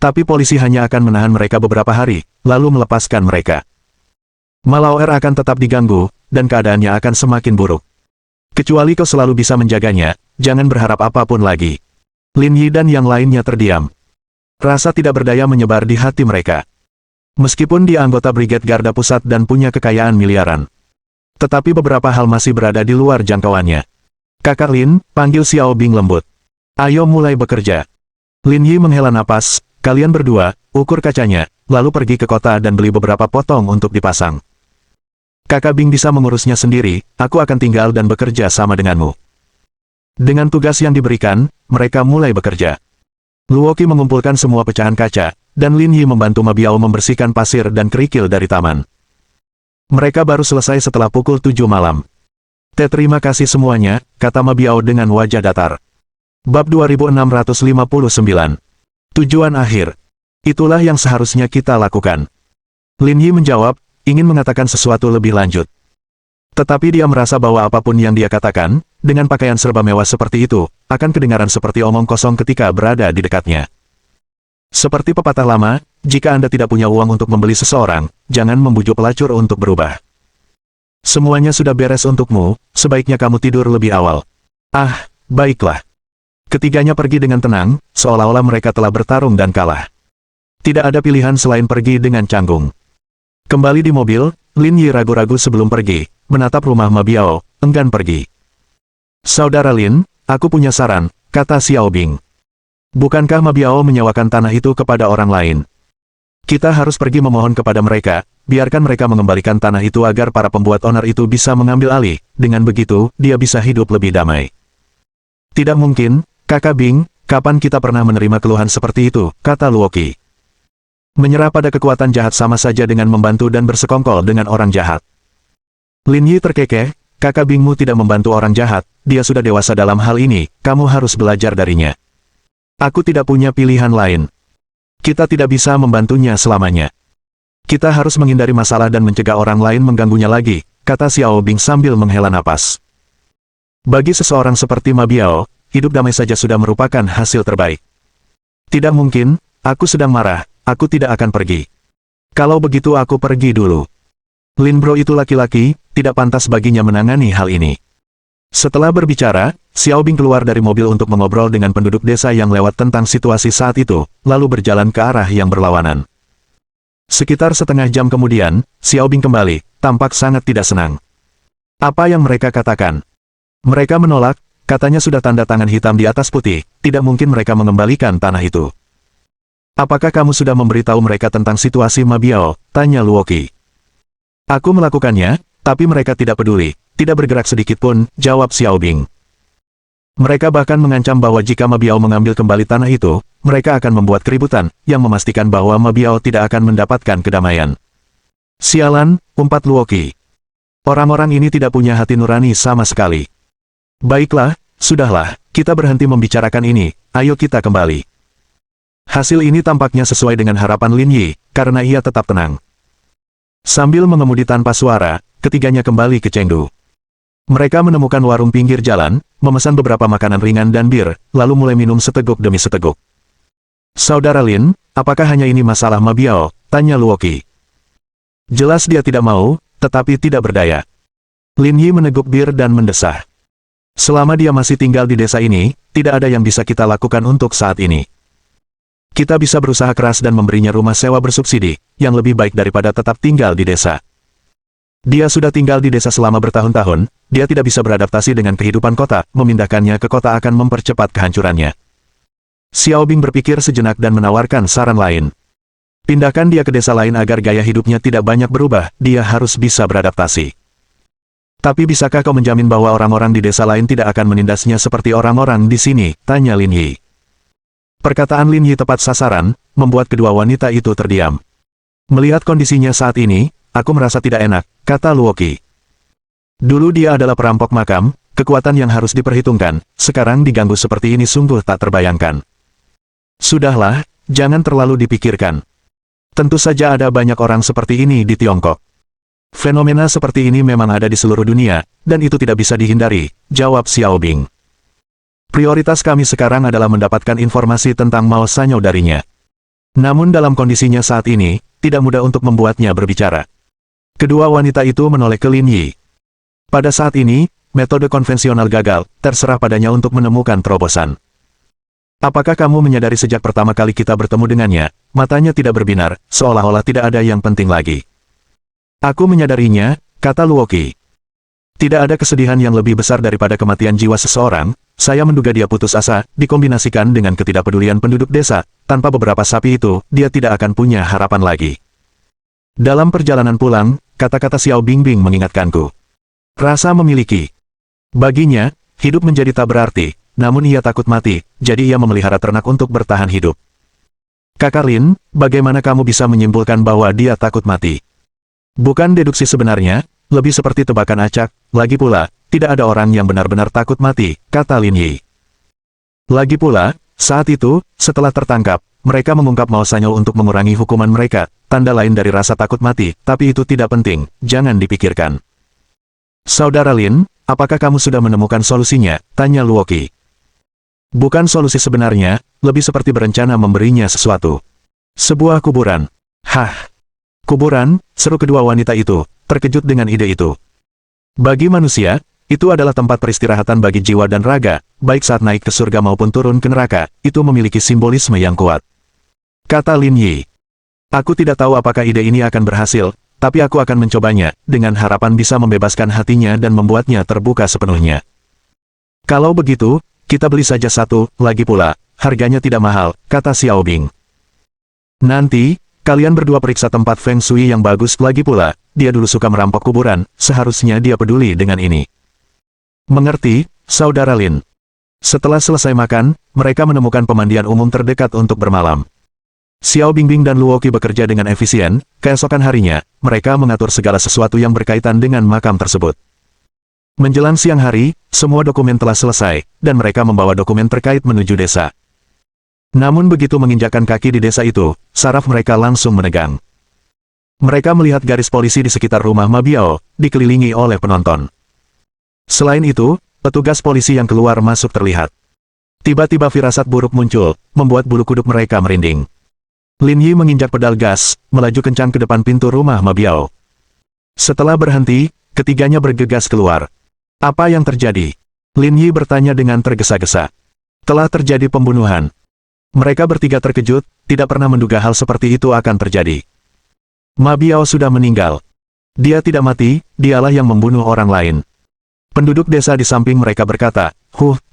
Tapi polisi hanya akan menahan mereka beberapa hari, lalu melepaskan mereka. Malauer akan tetap diganggu, dan keadaannya akan semakin buruk. Kecuali kau selalu bisa menjaganya, jangan berharap apapun lagi. Lin Yi dan yang lainnya terdiam. Rasa tidak berdaya menyebar di hati mereka. Meskipun dia anggota Brigade Garda Pusat dan punya kekayaan miliaran. Tetapi beberapa hal masih berada di luar jangkauannya. Kakak Lin, panggil Xiao Bing lembut. Ayo mulai bekerja. Lin Yi menghela napas, kalian berdua, ukur kacanya, lalu pergi ke kota dan beli beberapa potong untuk dipasang. Kakak Bing bisa mengurusnya sendiri, aku akan tinggal dan bekerja sama denganmu. Dengan tugas yang diberikan, mereka mulai bekerja. Luoqi mengumpulkan semua pecahan kaca, dan Lin Yi membantu Ma Biao membersihkan pasir dan kerikil dari taman. Mereka baru selesai setelah pukul 7 malam. Terima kasih semuanya, kata Ma Biao dengan wajah datar. Bab 2659. Tujuan akhir. Itulah yang seharusnya kita lakukan. Lin Yi menjawab, ingin mengatakan sesuatu lebih lanjut. Tetapi dia merasa bahwa apapun yang dia katakan, dengan pakaian serba mewah seperti itu, akan kedengaran seperti omong kosong ketika berada di dekatnya. Seperti pepatah lama, jika Anda tidak punya uang untuk membeli seseorang, jangan membujuk pelacur untuk berubah. Semuanya sudah beres untukmu, sebaiknya kamu tidur lebih awal. Ah, baiklah. Ketiganya pergi dengan tenang, seolah-olah mereka telah bertarung dan kalah. Tidak ada pilihan selain pergi dengan canggung. Kembali di mobil, Lin Yi ragu-ragu sebelum pergi, menatap rumah Ma Biao, enggan pergi. Saudara Lin, aku punya saran, kata Xiao Bing. Bukankah Ma Biao menyewakan tanah itu kepada orang lain? Kita harus pergi memohon kepada mereka, biarkan mereka mengembalikan tanah itu agar para pembuat onar itu bisa mengambil alih, dengan begitu, dia bisa hidup lebih damai. Tidak mungkin, Kakak Bing, kapan kita pernah menerima keluhan seperti itu, kata Luoqi. Menyerah pada kekuatan jahat sama saja dengan membantu dan bersekongkol dengan orang jahat. Lin Yi terkekeh, Kakak Bingmu tidak membantu orang jahat, dia sudah dewasa dalam hal ini, kamu harus belajar darinya. Aku tidak punya pilihan lain. Kita tidak bisa membantunya selamanya. Kita harus menghindari masalah dan mencegah orang lain mengganggunya lagi, kata Xiao Bing sambil menghela napas. Bagi seseorang seperti Ma Biao, hidup damai saja sudah merupakan hasil terbaik. Tidak mungkin, aku sedang marah, aku tidak akan pergi. Kalau begitu aku pergi dulu. Lin Bro itu laki-laki, tidak pantas baginya menangani hal ini. Setelah berbicara, Xiao Bing keluar dari mobil untuk mengobrol dengan penduduk desa yang lewat tentang situasi saat itu, lalu berjalan ke arah yang berlawanan. Sekitar setengah jam kemudian, Xiao Bing kembali, tampak sangat tidak senang. Apa yang mereka katakan? Mereka menolak, katanya sudah tanda tangan hitam di atas putih, tidak mungkin mereka mengembalikan tanah itu. Apakah kamu sudah memberitahu mereka tentang situasi Ma Biao? Tanya Luoqi. Aku melakukannya, tapi mereka tidak peduli, tidak bergerak sedikit pun, jawab Xiao Bing. Mereka bahkan mengancam bahwa jika Ma Biao mengambil kembali tanah itu, mereka akan membuat keributan, yang memastikan bahwa Ma Biao tidak akan mendapatkan kedamaian. Sialan, umpat Luoqi. Orang-orang ini tidak punya hati nurani sama sekali. Baiklah, sudahlah, kita berhenti membicarakan ini, ayo kita kembali. Hasil ini tampaknya sesuai dengan harapan Lin Yi, karena ia tetap tenang. Sambil mengemudi tanpa suara, ketiganya kembali ke Chengdu. Mereka menemukan warung pinggir jalan, memesan beberapa makanan ringan dan bir, lalu mulai minum seteguk demi seteguk. Saudara Lin, apakah hanya ini masalah Ma Biao? Tanya Luoqi. Jelas dia tidak mau, tetapi tidak berdaya. Lin Yi meneguk bir dan mendesah. Selama dia masih tinggal di desa ini, tidak ada yang bisa kita lakukan untuk saat ini. Kita bisa berusaha keras dan memberinya rumah sewa bersubsidi, yang lebih baik daripada tetap tinggal di desa. Dia sudah tinggal di desa selama bertahun-tahun, dia tidak bisa beradaptasi dengan kehidupan kota, memindahkannya ke kota akan mempercepat kehancurannya. Xiao Bing berpikir sejenak dan menawarkan saran lain. Pindahkan dia ke desa lain agar gaya hidupnya tidak banyak berubah, dia harus bisa beradaptasi. Tapi bisakah kau menjamin bahwa orang-orang di desa lain tidak akan menindasnya seperti orang-orang di sini? Tanya Lin Yi. Perkataan Lin Yi tepat sasaran, membuat kedua wanita itu terdiam. Melihat kondisinya saat ini, aku merasa tidak enak, kata Luoqi. Dulu dia adalah perampok makam, kekuatan yang harus diperhitungkan, sekarang diganggu seperti ini sungguh tak terbayangkan. Sudahlah, jangan terlalu dipikirkan. Tentu saja ada banyak orang seperti ini di Tiongkok. Fenomena seperti ini memang ada di seluruh dunia, dan itu tidak bisa dihindari, jawab Xiao Bing. Prioritas kami sekarang adalah mendapatkan informasi tentang Mao Sanyou darinya. Namun dalam kondisinya saat ini, tidak mudah untuk membuatnya berbicara. Kedua wanita itu menoleh ke Lin Yi. Pada saat ini, metode konvensional gagal, terserah padanya untuk menemukan terobosan. Apakah kamu menyadari sejak pertama kali kita bertemu dengannya, matanya tidak berbinar, seolah-olah tidak ada yang penting lagi. Aku menyadarinya, kata Luoqi. Tidak ada kesedihan yang lebih besar daripada kematian jiwa seseorang, saya menduga dia putus asa, dikombinasikan dengan ketidakpedulian penduduk desa, tanpa beberapa sapi itu, dia tidak akan punya harapan lagi. Dalam perjalanan pulang, kata-kata Xiao Bingbing mengingatkanku. Rasa memiliki. Baginya, hidup menjadi tak berarti, namun ia takut mati, jadi ia memelihara ternak untuk bertahan hidup. Kakak Lin, bagaimana kamu bisa menyimpulkan bahwa dia takut mati? Bukan deduksi sebenarnya, lebih seperti tebakan acak, lagi pula, tidak ada orang yang benar-benar takut mati, kata Lin Yi. Lagi pula, saat itu, setelah tertangkap, mereka mengungkap Mao Sanyou untuk mengurangi hukuman mereka, tanda lain dari rasa takut mati, tapi itu tidak penting, jangan dipikirkan. Saudara Lin, apakah kamu sudah menemukan solusinya? Tanya Luoqi. Bukan solusi sebenarnya, lebih seperti berencana memberinya sesuatu. Sebuah kuburan. Hah. Kuburan, seru kedua wanita itu, terkejut dengan ide itu. Bagi manusia, itu adalah tempat peristirahatan bagi jiwa dan raga, baik saat naik ke surga maupun turun ke neraka, itu memiliki simbolisme yang kuat. Kata Lin Yi. Aku tidak tahu apakah ide ini akan berhasil, tapi aku akan mencobanya, dengan harapan bisa membebaskan hatinya dan membuatnya terbuka sepenuhnya. Kalau begitu, kita beli saja satu, lagi pula, harganya tidak mahal, kata Xiao Bing. Nanti, kalian berdua periksa tempat Feng Shui yang bagus, lagi pula, dia dulu suka merampok kuburan, seharusnya dia peduli dengan ini. Mengerti, Saudara Lin. Setelah selesai makan, mereka menemukan pemandian umum terdekat untuk bermalam. Xiao Bingbing dan Luoqi bekerja dengan efisien, keesokan harinya, mereka mengatur segala sesuatu yang berkaitan dengan makam tersebut. Menjelang siang hari, semua dokumen telah selesai, dan mereka membawa dokumen terkait menuju desa. Namun begitu menginjakkan kaki di desa itu, saraf mereka langsung menegang. Mereka melihat garis polisi di sekitar rumah Ma Biao, dikelilingi oleh penonton. Selain itu, petugas polisi yang keluar masuk terlihat. Tiba-tiba firasat buruk muncul, membuat bulu kuduk mereka merinding. Lin Yi menginjak pedal gas, melaju kencang ke depan pintu rumah Ma Biao. Setelah berhenti, ketiganya bergegas keluar. Apa yang terjadi? Lin Yi bertanya dengan tergesa-gesa. Telah terjadi pembunuhan. Mereka bertiga terkejut, tidak pernah menduga hal seperti itu akan terjadi. Ma Biao sudah meninggal. Dia tidak mati, dialah yang membunuh orang lain. Penduduk desa di samping mereka berkata,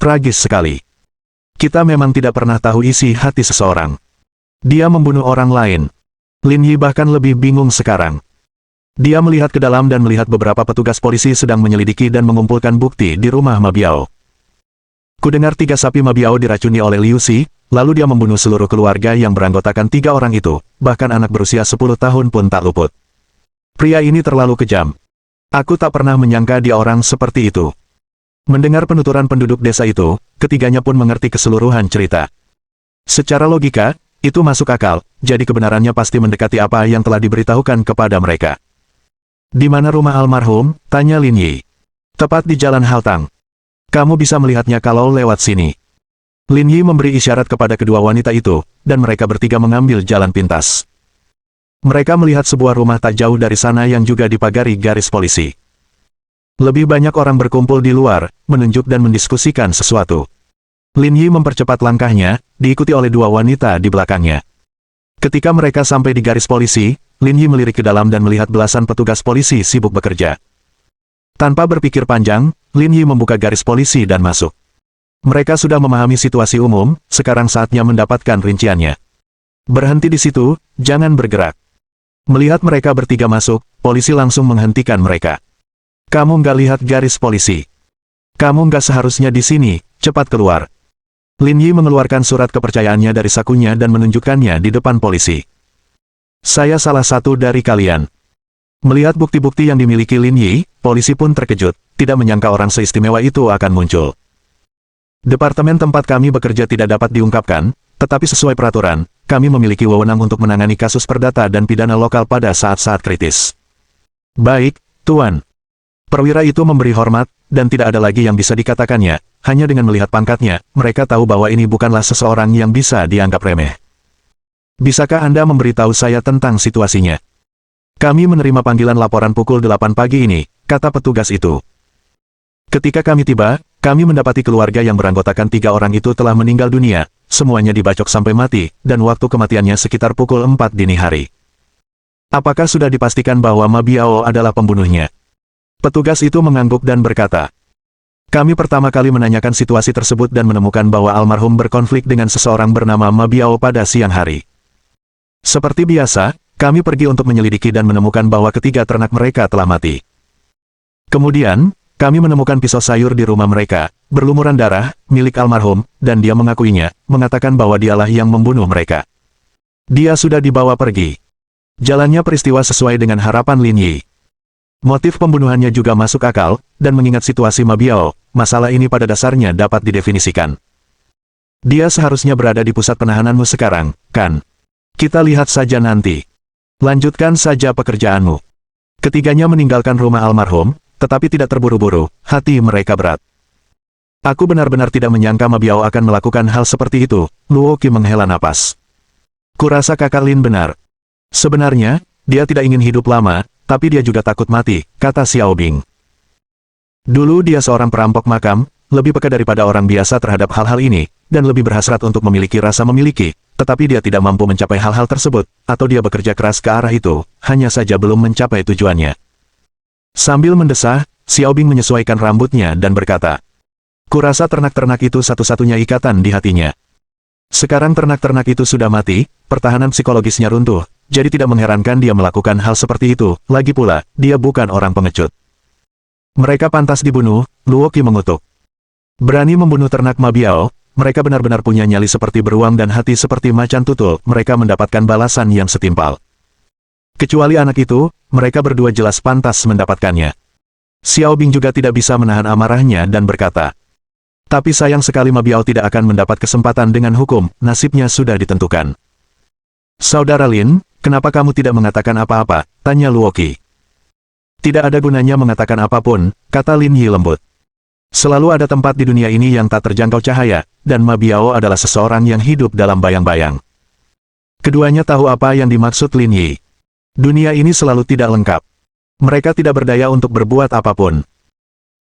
tragis sekali. Kita memang tidak pernah tahu isi hati seseorang. Dia membunuh orang lain. Lin Yi bahkan lebih bingung sekarang. Dia melihat ke dalam dan melihat beberapa petugas polisi sedang menyelidiki dan mengumpulkan bukti di rumah Ma Biao. Kudengar 3 sapi Ma Biao diracuni oleh Liu Xi, lalu dia membunuh seluruh keluarga yang beranggotakan 3 orang itu, bahkan anak berusia 10 tahun pun tak luput. Pria ini terlalu kejam. Aku tak pernah menyangka dia orang seperti itu. Mendengar penuturan penduduk desa itu, ketiganya pun mengerti keseluruhan cerita. Secara logika, itu masuk akal, jadi kebenarannya pasti mendekati apa yang telah diberitahukan kepada mereka. Di mana rumah almarhum? Tanya Lin Yi. Tepat di Jalan Haltang. Kamu bisa melihatnya kalau lewat sini. Lin Yi memberi isyarat kepada kedua wanita itu, dan mereka bertiga mengambil jalan pintas. Mereka melihat sebuah rumah tak jauh dari sana yang juga dipagari garis polisi. Lebih banyak orang berkumpul di luar, menunjuk dan mendiskusikan sesuatu. Lin Yi mempercepat langkahnya, diikuti oleh dua wanita di belakangnya. Ketika mereka sampai di garis polisi, Lin Yi melirik ke dalam dan melihat belasan petugas polisi sibuk bekerja. Tanpa berpikir panjang, Lin Yi membuka garis polisi dan masuk. Mereka sudah memahami situasi umum, sekarang saatnya mendapatkan rinciannya. Berhenti di situ, jangan bergerak. Melihat mereka bertiga masuk, polisi langsung menghentikan mereka. Kamu nggak lihat garis polisi? Kamu nggak seharusnya di sini, cepat keluar. Lin Yi mengeluarkan surat kepercayaannya dari sakunya dan menunjukkannya di depan polisi. Saya salah satu dari kalian. Melihat bukti-bukti yang dimiliki Lin Yi, polisi pun terkejut, tidak menyangka orang seistimewa itu akan muncul. Departemen tempat kami bekerja tidak dapat diungkapkan, tetapi sesuai peraturan, kami memiliki wewenang untuk menangani kasus perdata dan pidana lokal pada saat-saat kritis. Baik, Tuan. Perwira itu memberi hormat, dan tidak ada lagi yang bisa dikatakannya, hanya dengan melihat pangkatnya, mereka tahu bahwa ini bukanlah seseorang yang bisa dianggap remeh. Bisakah Anda memberitahu saya tentang situasinya? Kami menerima panggilan laporan pukul 8 pagi ini, kata petugas itu. Ketika kami tiba, kami mendapati keluarga yang beranggotakan 3 orang itu telah meninggal dunia, semuanya dibacok sampai mati, dan waktu kematiannya sekitar pukul 4 dini hari. Apakah sudah dipastikan bahwa Ma Biao adalah pembunuhnya? Petugas itu mengangguk dan berkata, kami pertama kali menanyakan situasi tersebut dan menemukan bahwa almarhum berkonflik dengan seseorang bernama Ma Biao pada siang hari. Seperti biasa, kami pergi untuk menyelidiki dan menemukan bahwa ketiga ternak mereka telah mati. Kemudian, kami menemukan pisau sayur di rumah mereka, berlumuran darah, milik almarhum, dan dia mengakuinya, mengatakan bahwa dialah yang membunuh mereka. Dia sudah dibawa pergi. Jalannya peristiwa sesuai dengan harapan Lin Yi. Motif pembunuhannya juga masuk akal, dan mengingat situasi Ma Biao, masalah ini pada dasarnya dapat didefinisikan. Dia seharusnya berada di pusat penahananmu sekarang, kan? Kita lihat saja nanti. Lanjutkan saja pekerjaanmu. Ketiganya meninggalkan rumah almarhum, tetapi tidak terburu-buru, hati mereka berat. Aku benar-benar tidak menyangka Ma Biao akan melakukan hal seperti itu, Luo Qi menghela napas. Kurasa kakak Lin benar. Sebenarnya, dia tidak ingin hidup lama, tapi dia juga takut mati, kata Xiao Bing. Dulu dia seorang perampok makam, lebih peka daripada orang biasa terhadap hal-hal ini, dan lebih berhasrat untuk memiliki rasa memiliki, tetapi dia tidak mampu mencapai hal-hal tersebut, atau dia bekerja keras ke arah itu, hanya saja belum mencapai tujuannya. Sambil mendesah, Xiao Bing menyesuaikan rambutnya dan berkata, kurasa ternak-ternak itu satu-satunya ikatan di hatinya. Sekarang ternak-ternak itu sudah mati, pertahanan psikologisnya runtuh, jadi tidak mengherankan dia melakukan hal seperti itu, lagi pula, dia bukan orang pengecut. Mereka pantas dibunuh, Luo Qi mengutuk. Berani membunuh ternak Ma Biao, mereka benar-benar punya nyali seperti beruang dan hati seperti macan tutul, mereka mendapatkan balasan yang setimpal. Kecuali anak itu, mereka berdua jelas pantas mendapatkannya. Xiao Bing juga tidak bisa menahan amarahnya dan berkata, tapi sayang sekali Ma Biao tidak akan mendapat kesempatan dengan hukum, nasibnya sudah ditentukan. Saudara Lin, kenapa kamu tidak mengatakan apa-apa? Tanya Luo Qi. Tidak ada gunanya mengatakan apapun, kata Lin Yi lembut. Selalu ada tempat di dunia ini yang tak terjangkau cahaya, dan Ma Biao adalah seseorang yang hidup dalam bayang-bayang. Keduanya tahu apa yang dimaksud Lin Yi. Dunia ini selalu tidak lengkap. Mereka tidak berdaya untuk berbuat apapun.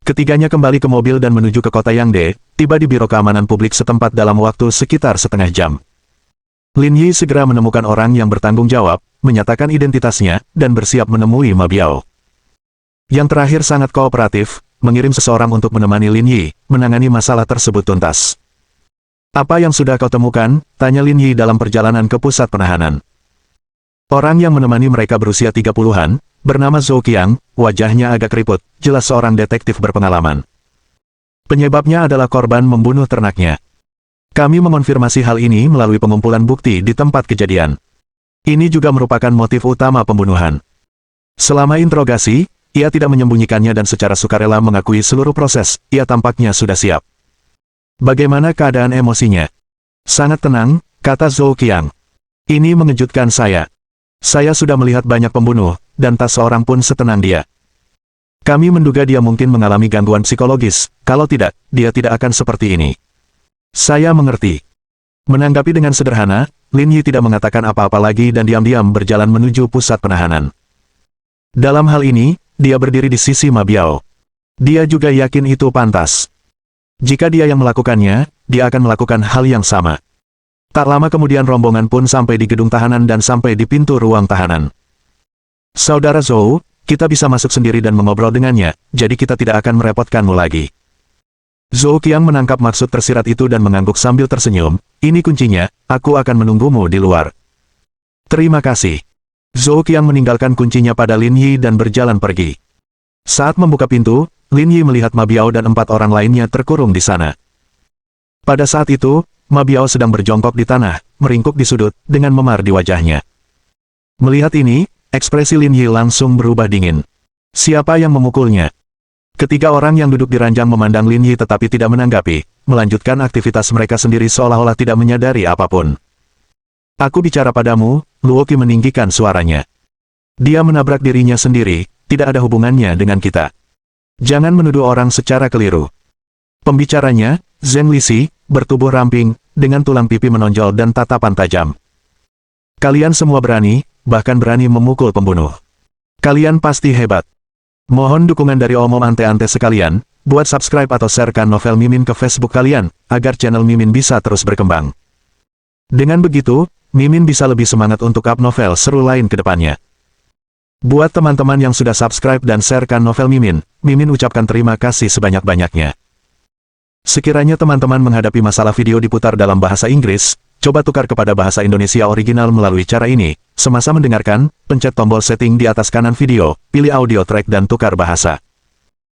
Ketiganya kembali ke mobil dan menuju ke kota Yangde, tiba di Biro Keamanan Publik setempat dalam waktu sekitar setengah jam. Lin Yi segera menemukan orang yang bertanggung jawab, menyatakan identitasnya, dan bersiap menemui Ma Biao. Yang terakhir sangat kooperatif, mengirim seseorang untuk menemani Lin Yi, menangani masalah tersebut tuntas. Apa yang sudah kau temukan? Tanya Lin Yi dalam perjalanan ke pusat penahanan. Orang yang menemani mereka berusia 30-an, bernama Zhou Qiang, wajahnya agak keriput, jelas seorang detektif berpengalaman. Penyebabnya adalah korban membunuh ternaknya. Kami mengonfirmasi hal ini melalui pengumpulan bukti di tempat kejadian. Ini juga merupakan motif utama pembunuhan. Selama interogasi, ia tidak menyembunyikannya dan secara sukarela mengakui seluruh proses, ia tampaknya sudah siap. Bagaimana keadaan emosinya? Sangat tenang, kata Zhou Qiang. Ini mengejutkan saya. Saya sudah melihat banyak pembunuh, dan tak seorang pun setenang dia. Kami menduga dia mungkin mengalami gangguan psikologis, kalau tidak, dia tidak akan seperti ini. Saya mengerti. Menanggapi dengan sederhana, Lin Yi tidak mengatakan apa-apa lagi dan diam-diam berjalan menuju pusat penahanan. Dalam hal ini, dia berdiri di sisi Ma Biao. Dia juga yakin itu pantas. Jika dia yang melakukannya, dia akan melakukan hal yang sama. Tak lama kemudian rombongan pun sampai di gedung tahanan dan sampai di pintu ruang tahanan. Saudara Zhou, kita bisa masuk sendiri dan mengobrol dengannya, jadi kita tidak akan merepotkanmu lagi. Zhou Qiang menangkap maksud tersirat itu dan mengangguk sambil tersenyum, ini kuncinya, aku akan menunggumu di luar. Terima kasih. Zhou Qiang meninggalkan kuncinya pada Lin Yi dan berjalan pergi. Saat membuka pintu, Lin Yi melihat Ma Biao dan 4 orang lainnya terkurung di sana. Pada saat itu, Ma Biao sedang berjongkok di tanah, meringkuk di sudut, dengan memar di wajahnya. Melihat ini, ekspresi Lin Yi langsung berubah dingin. Siapa yang memukulnya? Ketiga orang yang duduk di ranjang memandang Lin Yi tetapi tidak menanggapi, melanjutkan aktivitas mereka sendiri seolah-olah tidak menyadari apapun. Aku bicara padamu, Luo Qi meninggikan suaranya. Dia menabrak dirinya sendiri, tidak ada hubungannya dengan kita. Jangan menuduh orang secara keliru. Pembicaranya, Zheng Lixi, bertubuh ramping, dengan tulang pipi menonjol dan tatapan tajam. Kalian semua berani, bahkan berani memukul pembunuh. Kalian pasti hebat. Mohon dukungan dari omom ante-ante sekalian, buat subscribe atau sharekan novel Mimin ke Facebook kalian, agar channel Mimin bisa terus berkembang. Dengan begitu, Mimin bisa lebih semangat untuk up novel seru lain ke depannya. Buat teman-teman yang sudah subscribe dan sharekan novel Mimin, Mimin ucapkan terima kasih sebanyak-banyaknya. Sekiranya teman-teman menghadapi masalah video diputar dalam bahasa Inggris, coba tukar kepada bahasa Indonesia original melalui cara ini. Semasa mendengarkan, pencet tombol setting di atas kanan video, pilih audio track dan tukar bahasa.